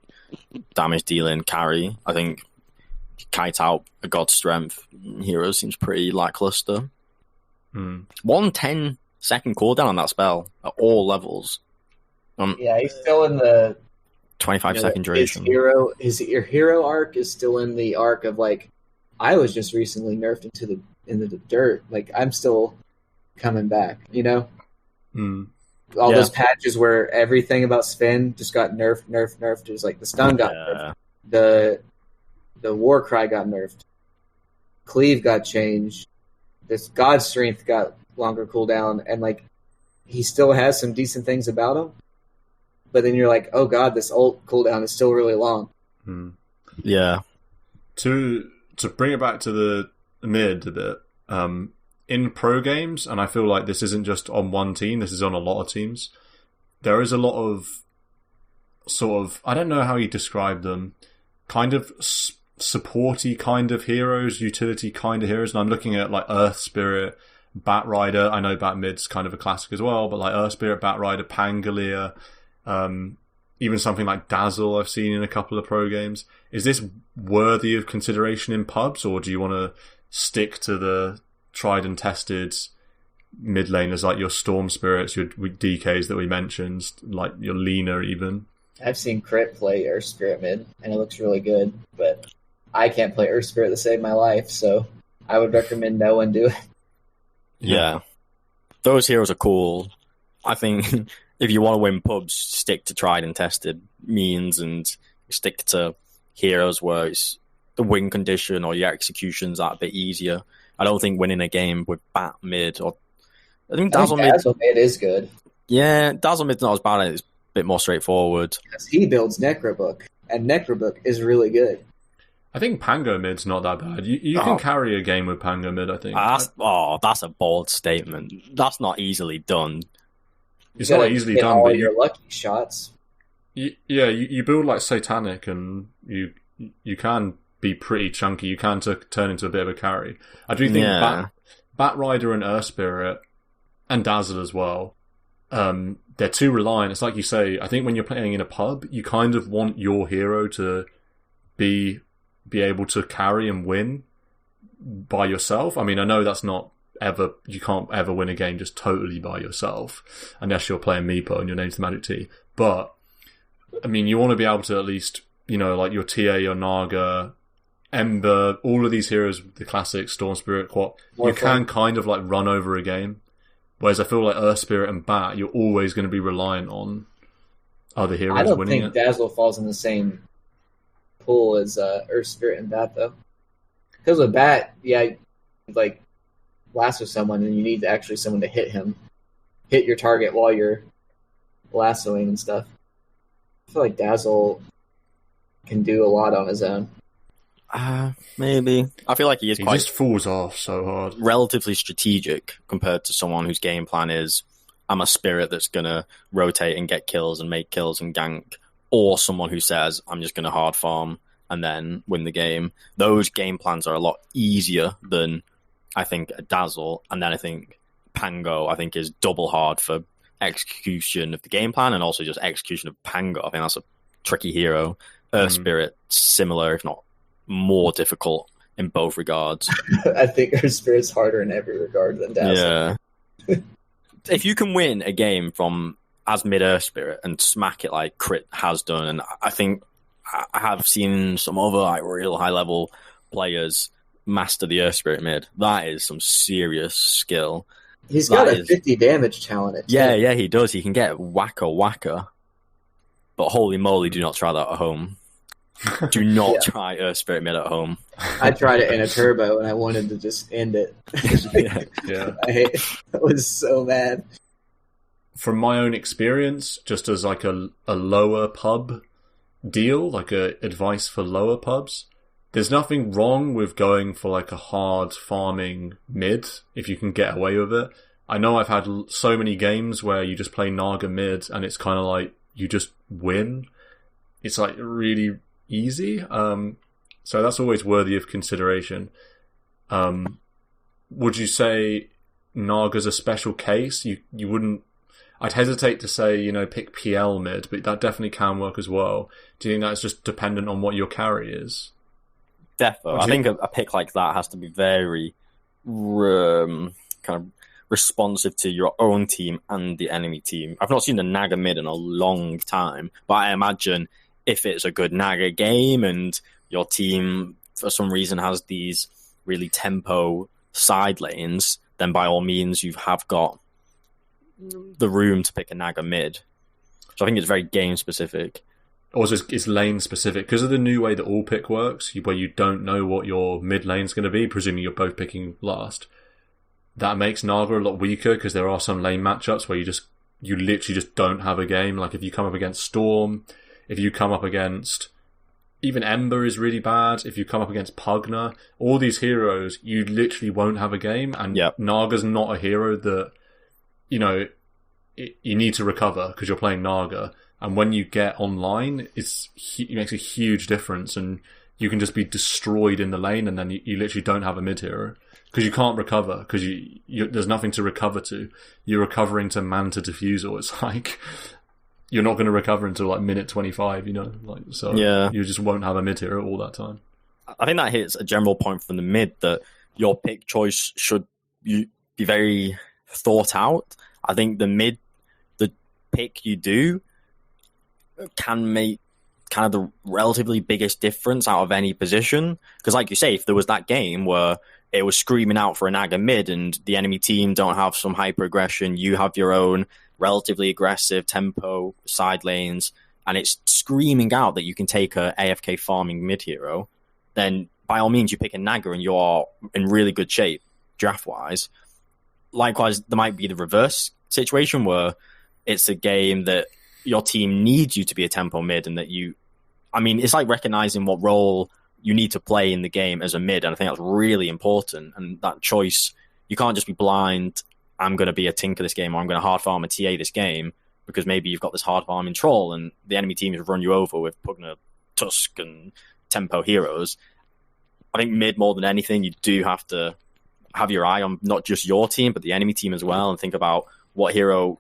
damage dealing carry. I think kite out a god strength hero seems pretty lackluster. 1 10-second cooldown on that spell at all levels. Yeah, he's still in the 25-second duration. His hero arc is still in the arc of like, I was just recently nerfed into the dirt. Like, I'm still coming back, you know? All those patches where everything about Sven just got nerfed. It was like the stun got nerfed. The war cry got nerfed. Cleave got changed. This God strength got longer cooldown, and like he still has some decent things about him. But then you're like, oh god, this ult cooldown is still really long. Yeah. To bring it back to the mid a bit, in pro games, and I feel like this isn't just on one team, this is on a lot of teams, there is a lot of sort of, I don't know how you describe them, kind of supporty kind of heroes, utility kind of heroes, and I'm looking at like Earth Spirit, Bat Rider. I know Bat Mid's kind of a classic as well, but like Earth Spirit, Bat Rider, Pangolier, even something like Dazzle I've seen in a couple of pro games. Is this worthy of consideration in pubs, or do you want to stick to the tried and tested mid laners like your Storm Spirits, your DKs that we mentioned, like your Lina even? I've seen Crit play Earth Spirit mid, and it looks really good, but I can't play Earth Spirit to save my life, so I would recommend no one do it. Yeah. Those heroes are cool. I think if you want to win pubs, stick to tried and tested means and stick to heroes where it's the win condition or your execution's that a bit easier. I don't think winning a game with Bat mid or I think Dazzle mid is good. Yeah, Dazzle mid's not as bad. It's a bit more straightforward. Because he builds Necrobook, and Necrobook is really good. I think Pango mid's not that bad. You can carry a game with Pango mid, I think. That's a bold statement. That's not easily done. It's not easily done, all but your lucky shots. You build like Satanic, and you can be pretty chunky. You can turn into a bit of a carry. I do think Bat Rider and Earth Spirit and Dazzle as well, they're too reliant. It's like you say, I think when you're playing in a pub, you kind of want your hero to be able to carry and win by yourself. I mean, I know that's not you can't ever win a game just totally by yourself, unless you're playing Meepo and your name's the Magic T. But, I mean, you want to be able to at least, like your TA, your Naga, Ember, all of these heroes, the classic Storm Spirit, you can kind of like run over a game. Whereas I feel like Earth Spirit and Bat, you're always going to be reliant on other heroes winning it. I don't think Dazzle falls in the same pool as Earth Spirit and Bat, though. Because with Bat, like lasso someone, and you need actually someone to hit your target while you're lassoing and stuff. I feel like Dazzle can do a lot on his own. Maybe. I feel like he just falls off so hard. Relatively strategic compared to someone whose game plan is, I'm a spirit that's going to rotate and get kills and make kills and gank, or someone who says, I'm just going to hard farm and then win the game. Those game plans are a lot easier than, I think, a Dazzle. And then I think Pango, is double hard for execution of the game plan and also just execution of Pango. I think that's a tricky hero. Earth Spirit, similar, if not more difficult in both regards. I think Earth Spirit's harder in every regard than Dazzle. Yeah. If you can win a game from as mid Earth Spirit and smack it like Crit has done, and I think I have seen some other like real high level players master the Earth Spirit mid. That is some serious skill. He's got a 50 damage talent. Yeah, he does. He can get whacker. But holy moly, do not try that at home. Do not try Earth Spirit mid at home. I tried it in a turbo and I wanted to just end it. I was so mad. From my own experience, just as like a lower pub deal, like a advice for lower pubs, there's nothing wrong with going for like a hard farming mid if you can get away with it. I know I've had so many games where you just play Naga mid and it's kind of like you just win. It's like really easy. So that's always worthy of consideration. Would you say Naga's a special case? You wouldn't... I'd hesitate to say, pick PL mid, but that definitely can work as well. Do you think that's just dependent on what your carry is? Definitely. I think a pick like that has to be very kind of responsive to your own team and the enemy team. I've not seen the Naga mid in a long time, but I imagine if it's a good Naga game and your team for some reason has these really tempo side lanes, then by all means you have got the room to pick a Naga mid. So I think it's very game specific. Also, it's lane specific because of the new way that all pick works, where you don't know what your mid lane's going to be, presuming you're both picking last. That makes Naga a lot weaker because there are some lane matchups where you literally just don't have a game. Like if you come up against Storm, if you come up against even Ember is really bad. If you come up against Pugna, all these heroes, you literally won't have a game. And Naga's not a hero that you need to recover because you're playing Naga. And when you get online, it makes a huge difference, and you can just be destroyed in the lane, and then you literally don't have a mid hero because you can't recover because there's nothing to recover to. You're recovering to Manta Diffusal. It's like you're not going to recover until like minute 25, you just won't have a mid hero all that time. I think that hits a general point from the mid that your pick choice should be very thought out. I think the pick you do can make kind of the relatively biggest difference out of any position. Because like you say, if there was that game where it was screaming out for an Naga mid and the enemy team don't have some hyper aggression, you have your own relatively aggressive tempo side lanes, and it's screaming out that you can take a AFK farming mid hero, then by all means you pick a Naga and you're in really good shape draft wise. Likewise, there might be the reverse situation where it's a game that your team needs you to be a tempo mid, and that it's like recognizing what role you need to play in the game as a mid, and I think that's really important. And that choice, you can't just be blind, I'm going to be a tinker this game, or I'm going to hard farm a TA this game, because maybe you've got this hard farming troll and the enemy team has run you over with Pugna, Tusk, and tempo heroes. I think mid, more than anything, you do have to have your eye on not just your team, but the enemy team as well, and think about what hero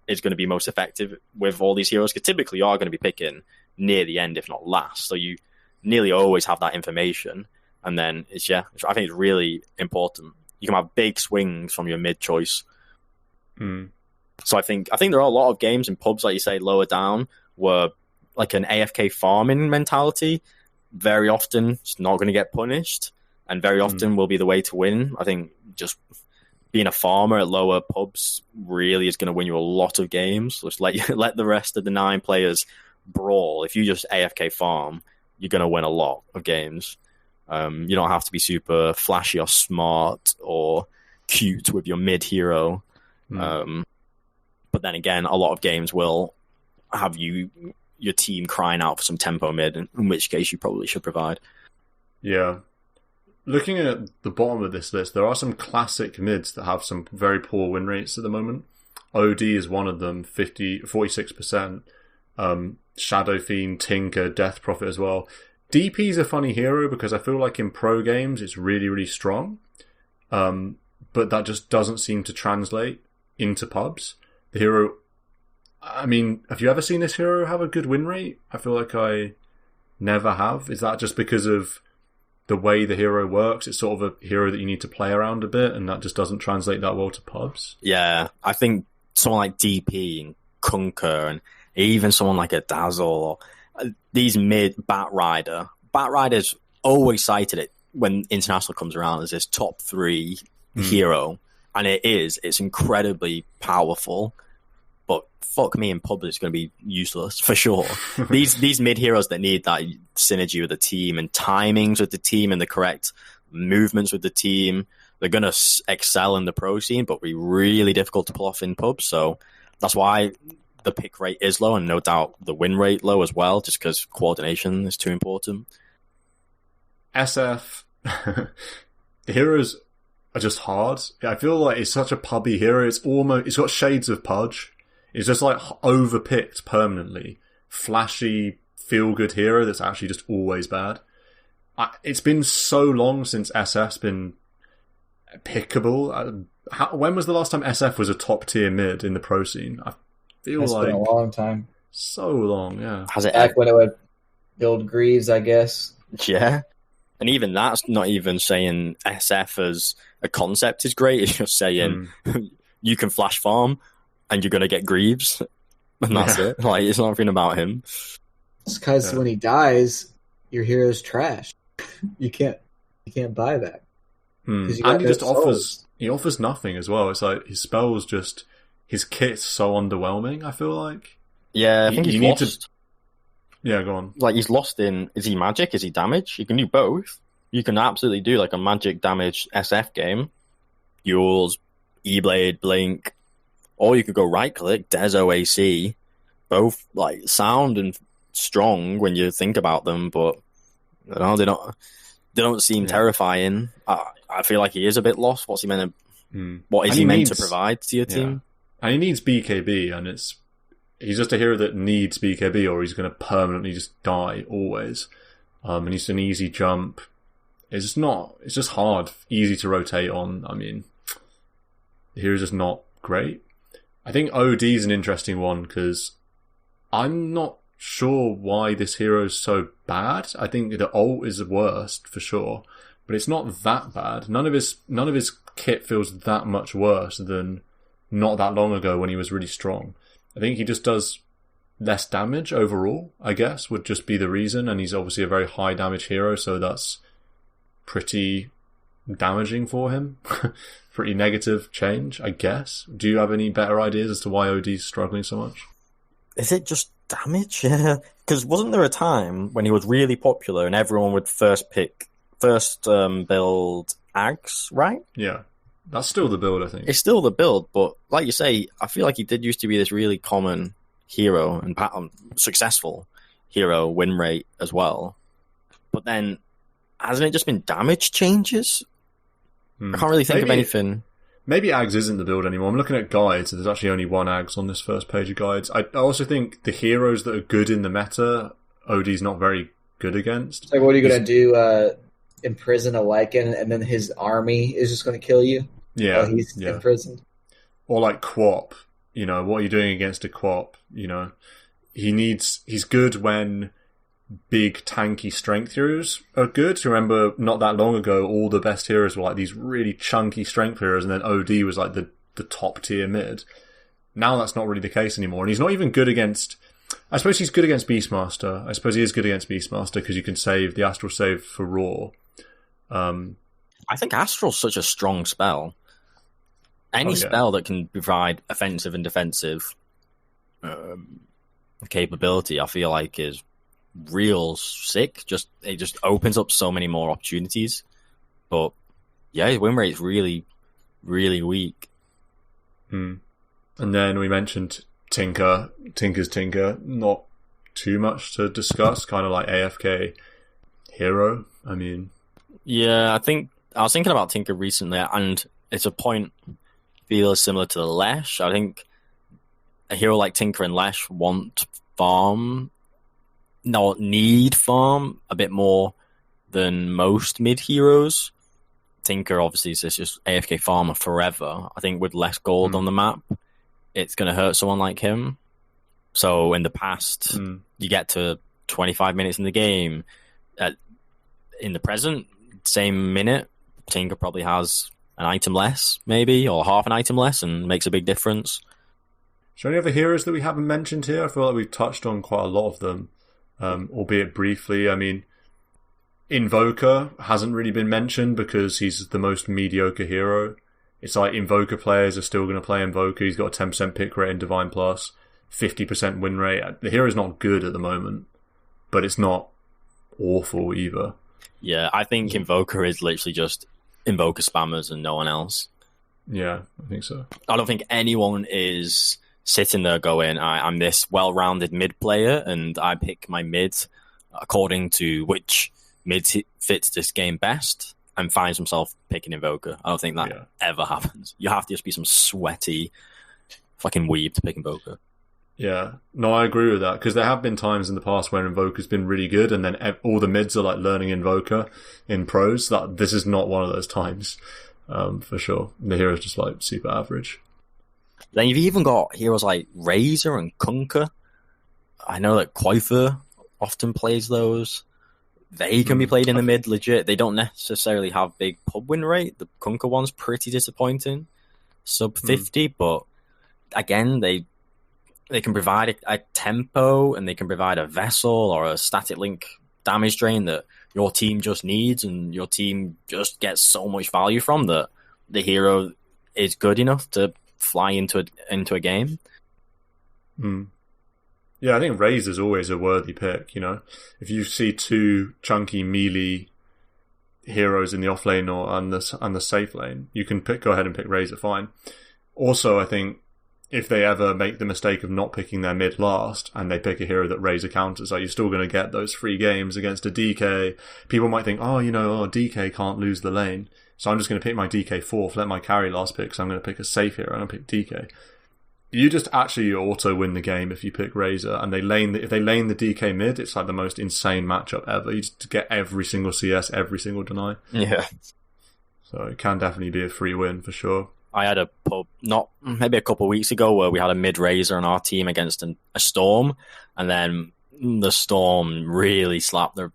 is going to be most effective with all these heroes, because typically you are going to be picking near the end, if not last. So you nearly always have that information. And then I think it's really important. You can have big swings from your mid choice. So I think there are a lot of games in pubs, like you say, lower down, where like an AFK farming mentality very often is not going to get punished, and very often will be the way to win. I think just being a farmer at lower pubs really is going to win you a lot of games. Just let the rest of the 9 players brawl. If you just AFK farm, you're going to win a lot of games. You don't have to be super flashy or smart or cute with your mid hero. But then again, a lot of games will have your team crying out for some tempo mid, in which case you probably should provide. Yeah. Looking at the bottom of this list, there are some classic mids that have some very poor win rates at the moment. OD is one of them, 46%. Shadow Fiend, Tinker, Death Prophet as well. DP is a funny hero because I feel like in pro games it's really, really strong. But that just doesn't seem to translate into pubs. The hero... I mean, have you ever seen this hero have a good win rate? I feel like I never have. Is that just because of the way the hero works? It's sort of a hero that you need to play around a bit, and that just doesn't translate that well to pubs. Yeah, I think someone like DP and Kunker, and even someone like a Dazzle, or these mid Batrider's always cited it when International comes around as his top 3 hero, and it's incredibly powerful. but fuck me, in pub it's going to be useless for sure. These mid heroes that need that synergy with the team and timings with the team and the correct movements with the team, they're going to excel in the pro scene, but be really difficult to pull off in pubs. So that's why the pick rate is low, and no doubt the win rate low as well, just because coordination is too important. SF, the heroes are just hard. I feel like it's such a pubby hero. It's got shades of Pudge. It's just like overpicked permanently. Flashy, feel-good hero that's actually just always bad. It's been so long since SF's been pickable. When was the last time SF was a top-tier mid in the pro scene? I feel it's like been a long time. So long, yeah. Has it back when it would build Greaves, I guess. Yeah. And even that's not even saying SF as a concept is great. It's just saying you can flash farm and you're going to get Greaves. And that's it. Like, it's nothing about him. It's because when he dies, your hero's trash. You can't buy that. And he just offers nothing as well. It's like his spells just, his kit's so underwhelming, I feel like. Yeah, I think he's lost. Yeah, go on. Like, he's lost in, is he magic? Is he damage? You can do both. You can absolutely do like a magic damage SF game. Yules, E-Blade, Blink. Or you could go right click, Dezo AC. Both like sound and strong when you think about them, but they don't seem terrifying. I feel like he is a bit lost. What's he meant to what is he meant to provide to your team? And he needs BKB, and he's just a hero that needs BKB, or he's going to permanently just die always. And he's an easy jump. It's just hard, easy to rotate on. I mean, the hero's just not great. I think OD is an interesting one because I'm not sure why this hero is so bad. I think the ult is the worst for sure, but it's not that bad. None of his kit feels that much worse than not that long ago when he was really strong. I think he just does less damage overall, I guess, would just be the reason. And he's obviously a very high damage hero, so that's pretty damaging for him. Pretty negative change, I guess. Do you have any better ideas as to why OD's struggling so much? Is it just damage? Yeah. Because wasn't there a time when he was really popular and everyone would first build Ags, right? Yeah. That's still the build, I think. It's still the build, but like you say, I feel like he did used to be this really common hero and successful hero win rate as well. But then, hasn't it just been damage changes? I can't really think of anything. Maybe Ags isn't the build anymore. I'm looking at guides, and there's actually only one Ags on this first page of guides. I also think the heroes that are good in the meta, OD's not very good against. So what are you going to do? Imprison a Lycan, and then his army is just going to kill you? Yeah. While he's imprisoned? Or like Quap. You know, what are you doing against a Quap? You know, he's good when big tanky strength heroes are good. Remember, not that long ago, all the best heroes were like these really chunky strength heroes, and then OD was like the top tier mid. Now that's not really the case anymore, and he's not even good against. I suppose he's good against Beastmaster. I suppose he is good against Beastmaster because you can save the Astral save for Raw. I think Astral's such a strong spell. Any spell that can provide offensive and defensive capability, I feel like is real sick. It just opens up so many more opportunities. But yeah, his win rate is really, really weak. And then we mentioned Tinker's Tinker. Not too much to discuss. Kind of like AFK hero. I mean, yeah, I was thinking about Tinker recently, and it's a point feels similar to the Lesh. I think a hero like Tinker and Lesh need farm a bit more than most mid heroes. Tinker obviously is just AFK farmer forever. I think with less gold on the map, it's going to hurt someone like him. So in the past, you get to 25 minutes in the game. In the present, same minute, Tinker probably has an item less, maybe, or half an item less, and makes a big difference. Is there any other heroes that we haven't mentioned here? I feel like we've touched on quite a lot of them, albeit briefly. I mean, Invoker hasn't really been mentioned because he's the most mediocre hero It's like Invoker players are still going to play Invoker. He's got a 10% pick rate in Divine Plus, 50% win rate. The hero's not good at the moment, but it's not awful either. Yeah, I think Invoker is literally just Invoker spammers and no one else. Yeah, I think so. I don't think anyone is sitting there going, I'm this well-rounded mid player and I pick my mid according to which mid fits this game best and finds himself picking Invoker. I don't think that ever happens. You have to just be some sweaty fucking weeb to pick Invoker. Yeah, no, I agree with that, because there have been times in the past where Invoker's been really good and then all the mids are like learning Invoker in pros. That this is not one of those times, for sure. The hero's just like super average. Then you've even got heroes like Razor and Kunkka. I know that Quaither often plays those. They can be played in the mid legit. They don't necessarily have big pub win rate. The Kunkka one's pretty disappointing. Sub 50, but again, they can provide a tempo and they can provide a vessel or a static link damage drain that your team just needs and your team just gets so much value from, that the hero is good enough to fly into a game. Yeah, I think Razor's always a worthy pick, you know. If you see two chunky melee heroes in the off lane or on the safe lane, you can go ahead and pick Razor, fine. Also, I think if they ever make the mistake of not picking their mid last and they pick a hero that Razor counters, like, you're still going to get those free games against a DK. People might think, DK can't lose the lane, so I'm just going to pick my DK fourth, let my carry last pick, so I'm going to pick a safe hero and I'll pick DK. You just actually auto win the game if you pick Razor, and if they lane the DK mid, it's like the most insane matchup ever. You just get every single CS, every single deny. Yeah. So it can definitely be a free win for sure. I had a pub, maybe a couple of weeks ago, where we had a mid Razor on our team against a Storm, and then the Storm really slapped the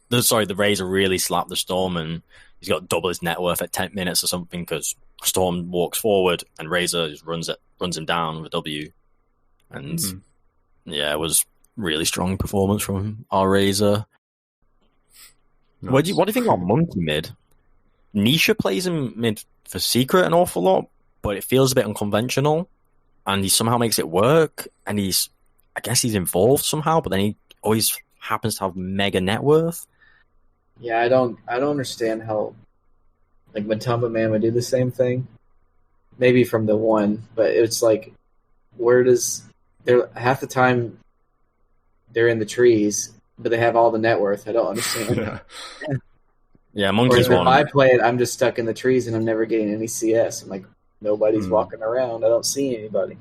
Razor really slapped the Storm, and he's got double his net worth at 10 minutes or something, because Storm walks forward and Razor just runs him down with W. And yeah, it was really strong performance from our Razor. Nice. What do you think about Monkey mid? Nisha plays him mid for Secret an awful lot, but it feels a bit unconventional, and he somehow makes it work, and I guess he's involved somehow, but then he always happens to have mega net worth. Yeah, I don't understand how, like, Matumba Man would do the same thing. Maybe from the one, but it's like, half the time they're in the trees, but they have all the net worth. I don't understand. Yeah, Monkey's one. If I play it, I'm just stuck in the trees and I'm never getting any CS. I'm like, nobody's walking around. I don't see anybody.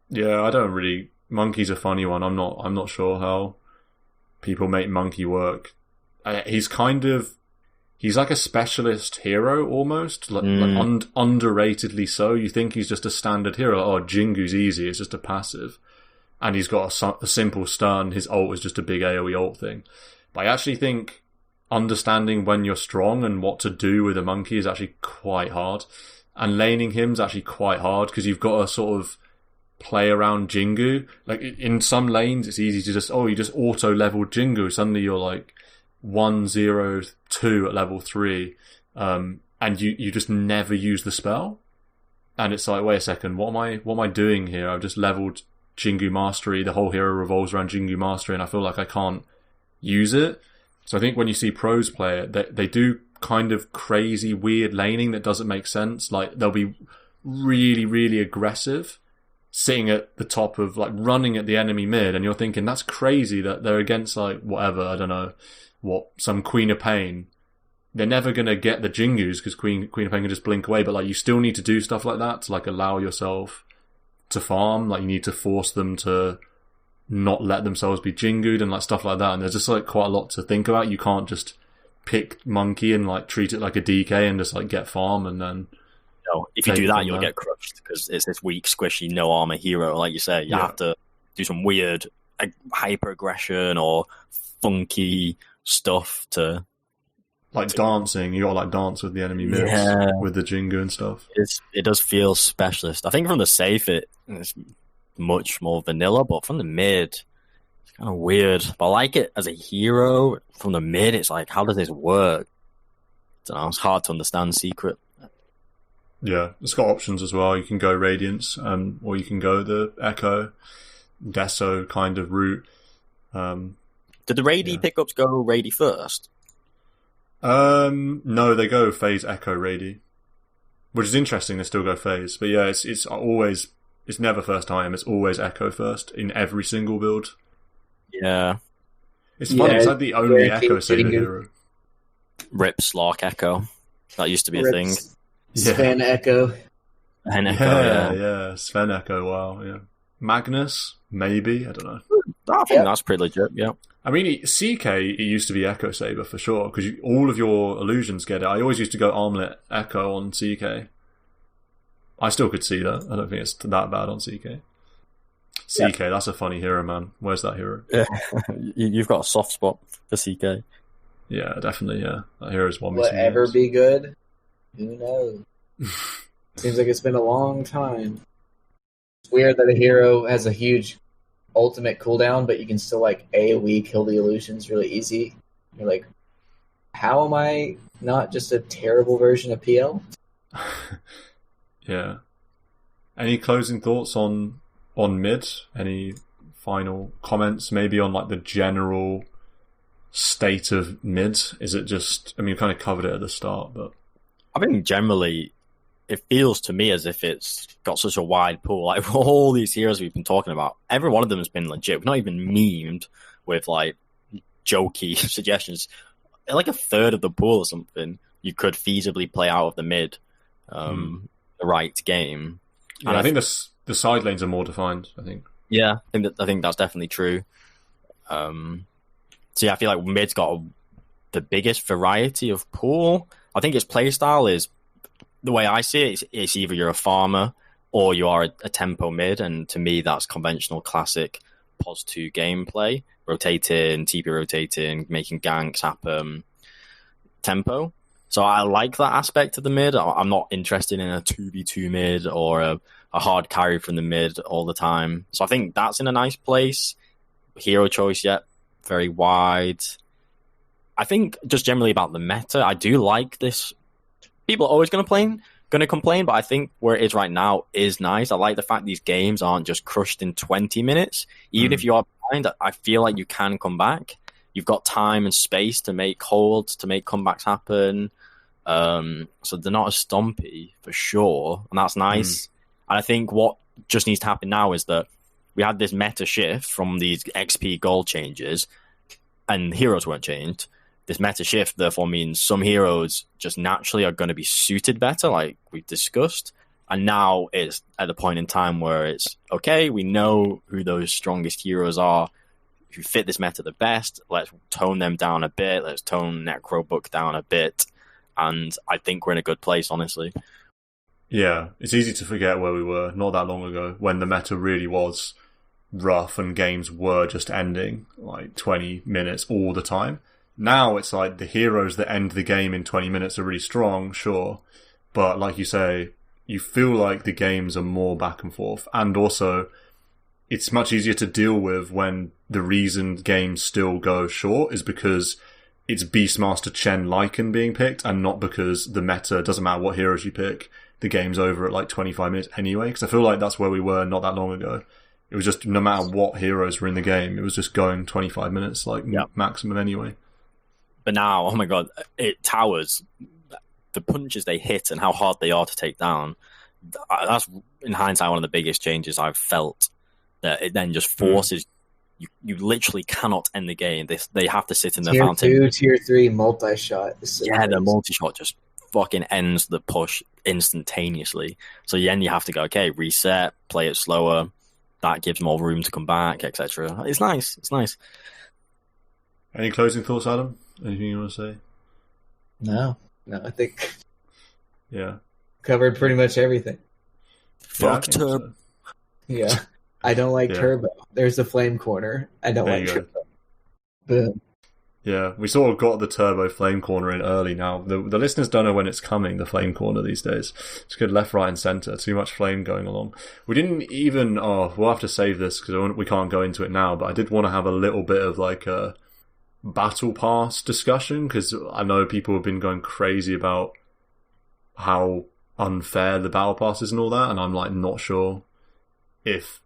Yeah, I don't really. Monkey's a funny one. I'm not sure how people make Monkey work. He's like a specialist hero almost, like underratedly so. You think he's just a standard hero. Oh, Jingu's easy. It's just a passive, and he's got a simple stun. His ult is just a big AoE ult thing. But I actually think understanding when you're strong and what to do with a Monkey is actually quite hard, and laning him is actually quite hard, because you've got to sort of play around Jingu. Like, in some lanes, it's easy to just auto level Jingu. Suddenly you're like 1-0-2 at level 3, and you just never use the spell, and it's like, wait a second, what am I doing here? I've just leveled Jingu Mastery. The whole hero revolves around Jingu Mastery, and I feel like I can't use it. So I think when you see pros play it, they do kind of crazy, weird laning that doesn't make sense. Like, they'll be really, really aggressive, sitting at the top of, like, running at the enemy mid, and you're thinking, that's crazy that they're against, like, whatever, I don't know, some Queen of Pain. They're never going to get the Jingus, because Queen of Pain can just blink away, but, like, you still need to do stuff like that to, like, allow yourself to farm. Like, you need to force them to not let themselves be Jingu'd and, like, stuff like that. And there's just, like, quite a lot to think about. You can't just pick Monkey and, like, treat it like a DK and just, like, get farm and then... No, if you do that, you'll get crushed, because it's this weak, squishy, no armor hero. Like you say, you have to do some weird hyper aggression or funky stuff to, like, dancing. You gotta, like, dance with the enemy mids with the Jingu and stuff. It does feel specialist. I think from the safe it's much more vanilla, but from the mid it's kind of weird. But I like it as a hero. From the mid, it's like, how does this work? I don't know, it's hard to understand Secret. Yeah, it's got options as well. You can go Radiance, or you can go the Echo, Deso kind of route. Did the Rady pickups go Rady first? No, they go phase Echo Rady, which is interesting. They still go phase, but yeah, it's never first item. It's always Echo first in every single build. Yeah, it's funny. It's like the only Echo saver hero. Rip Slark Echo. That used to be a thing. Sven Echo. Sven Echo, yeah. Sven Echo, wow, yeah. Magnus, maybe, I don't know. I think that's pretty legit, yeah. I mean, CK, it used to be Echo Saber for sure, because all of your illusions get it. I always used to go Armlet Echo on CK. I still could see that. I don't think it's that bad on CK. CK, that's a funny hero, man. Where's that hero? Yeah. You've got a soft spot for CK. Yeah, definitely, yeah. That hero's one. Will it ever be good? Who knows? Seems like it's been a long time. It's weird that a hero has a huge ultimate cooldown, but you can still like AoE kill the illusions really easy. You're like, how am I not just a terrible version of PL? Yeah. Any closing thoughts on mid? Any final comments maybe on like the general state of mid? Is it just, I mean, you kind of covered it at the start, but I think generally it feels to me as if it's got such a wide pool. Like all these heroes we've been talking about, every one of them has been legit. We've not even memed with like jokey suggestions. Like a third of the pool or something you could feasibly play out of the mid, the right game. Yeah, and I think the side lanes are more defined, I think. Yeah, I think that's definitely true. So yeah, I feel like mid's got the biggest variety of pool. I think its playstyle is, the way I see it, it's either you're a farmer or you are a tempo mid, and to me that's conventional classic POS 2 gameplay, rotating, TP rotating, making ganks happen, tempo. So I like that aspect of the mid. I'm not interested in a 2v2 mid or a hard carry from the mid all the time. So I think that's in a nice place. Hero choice, yet very wide. I think just generally about the meta, I do like this. People are always going to complain, but I think where it is right now is nice. I like the fact these games aren't just crushed in 20 minutes. Even if you are behind, I feel like you can come back. You've got time and space to make holds, to make comebacks happen. So they're not as stompy for sure, and that's nice. And I think what just needs to happen now is that we had this meta shift from these XP gold changes, and heroes weren't changed. This meta shift therefore means some heroes just naturally are going to be suited better, like we've discussed. And now it's at the point in time where it's, okay, we know who those strongest heroes are, who fit this meta the best. Let's tone them down a bit. Let's tone Necrobook down a bit. And I think we're in a good place, honestly. Yeah, it's easy to forget where we were not that long ago when the meta really was rough and games were just ending like 20 minutes all the time. Now it's like the heroes that end the game in 20 minutes are really strong, sure. But like you say, you feel like the games are more back and forth. And also, it's much easier to deal with when the reason games still go short is because it's Beastmaster Chen Lycan being picked and not because the meta, doesn't matter what heroes you pick, the game's over at like 25 minutes anyway. Because I feel like that's where we were not that long ago. It was just no matter what heroes were in the game, it was just going 25 minutes, like maximum anyway. But now, oh my god, it towers. The punches they hit and how hard they are to take down. That's, in hindsight, one of the biggest changes I've felt. That it then just forces you literally cannot end the game. They have to sit in the fountain. Tier 2, Tier 3 multi-shot. The multi-shot just fucking ends the push instantaneously. So then you have to go, okay, reset, play it slower. That gives more room to come back, etc. It's nice. It's nice. Any closing thoughts, Adam? Anything you want to say? No, I think covered pretty much everything. Fuck Turbo. So. Yeah, I don't like Turbo. There's the flame corner. I don't like Turbo. Boom. Yeah, we sort of got the Turbo flame corner in early now. The listeners don't know when it's coming, the flame corner these days. It's good left, right and centre. Too much flame going along. We didn't even... we'll have to save this because we can't go into it now, but I did want to have a little bit of like a battle pass discussion because I know people have been going crazy about how unfair the battle passes and all that, and I'm like not sure if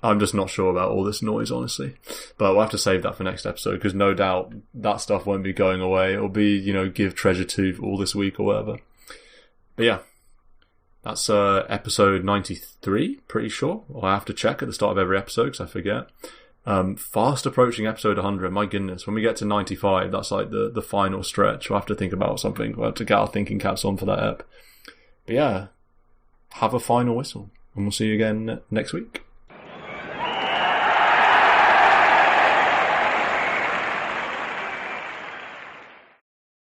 I'm just not sure about all this noise, honestly. But we'll have to save that for next episode, because no doubt that stuff won't be going away. It'll be, give treasure to all this week or whatever. But yeah, that's episode 93, pretty sure. I'll have to check at the start of every episode because I forget. Fast approaching episode 100. My goodness, when we get to 95, that's like the final stretch. We'll have to think about something. We'll have to get our thinking caps on for that ep. But yeah, have a final whistle, and we'll see you again next week.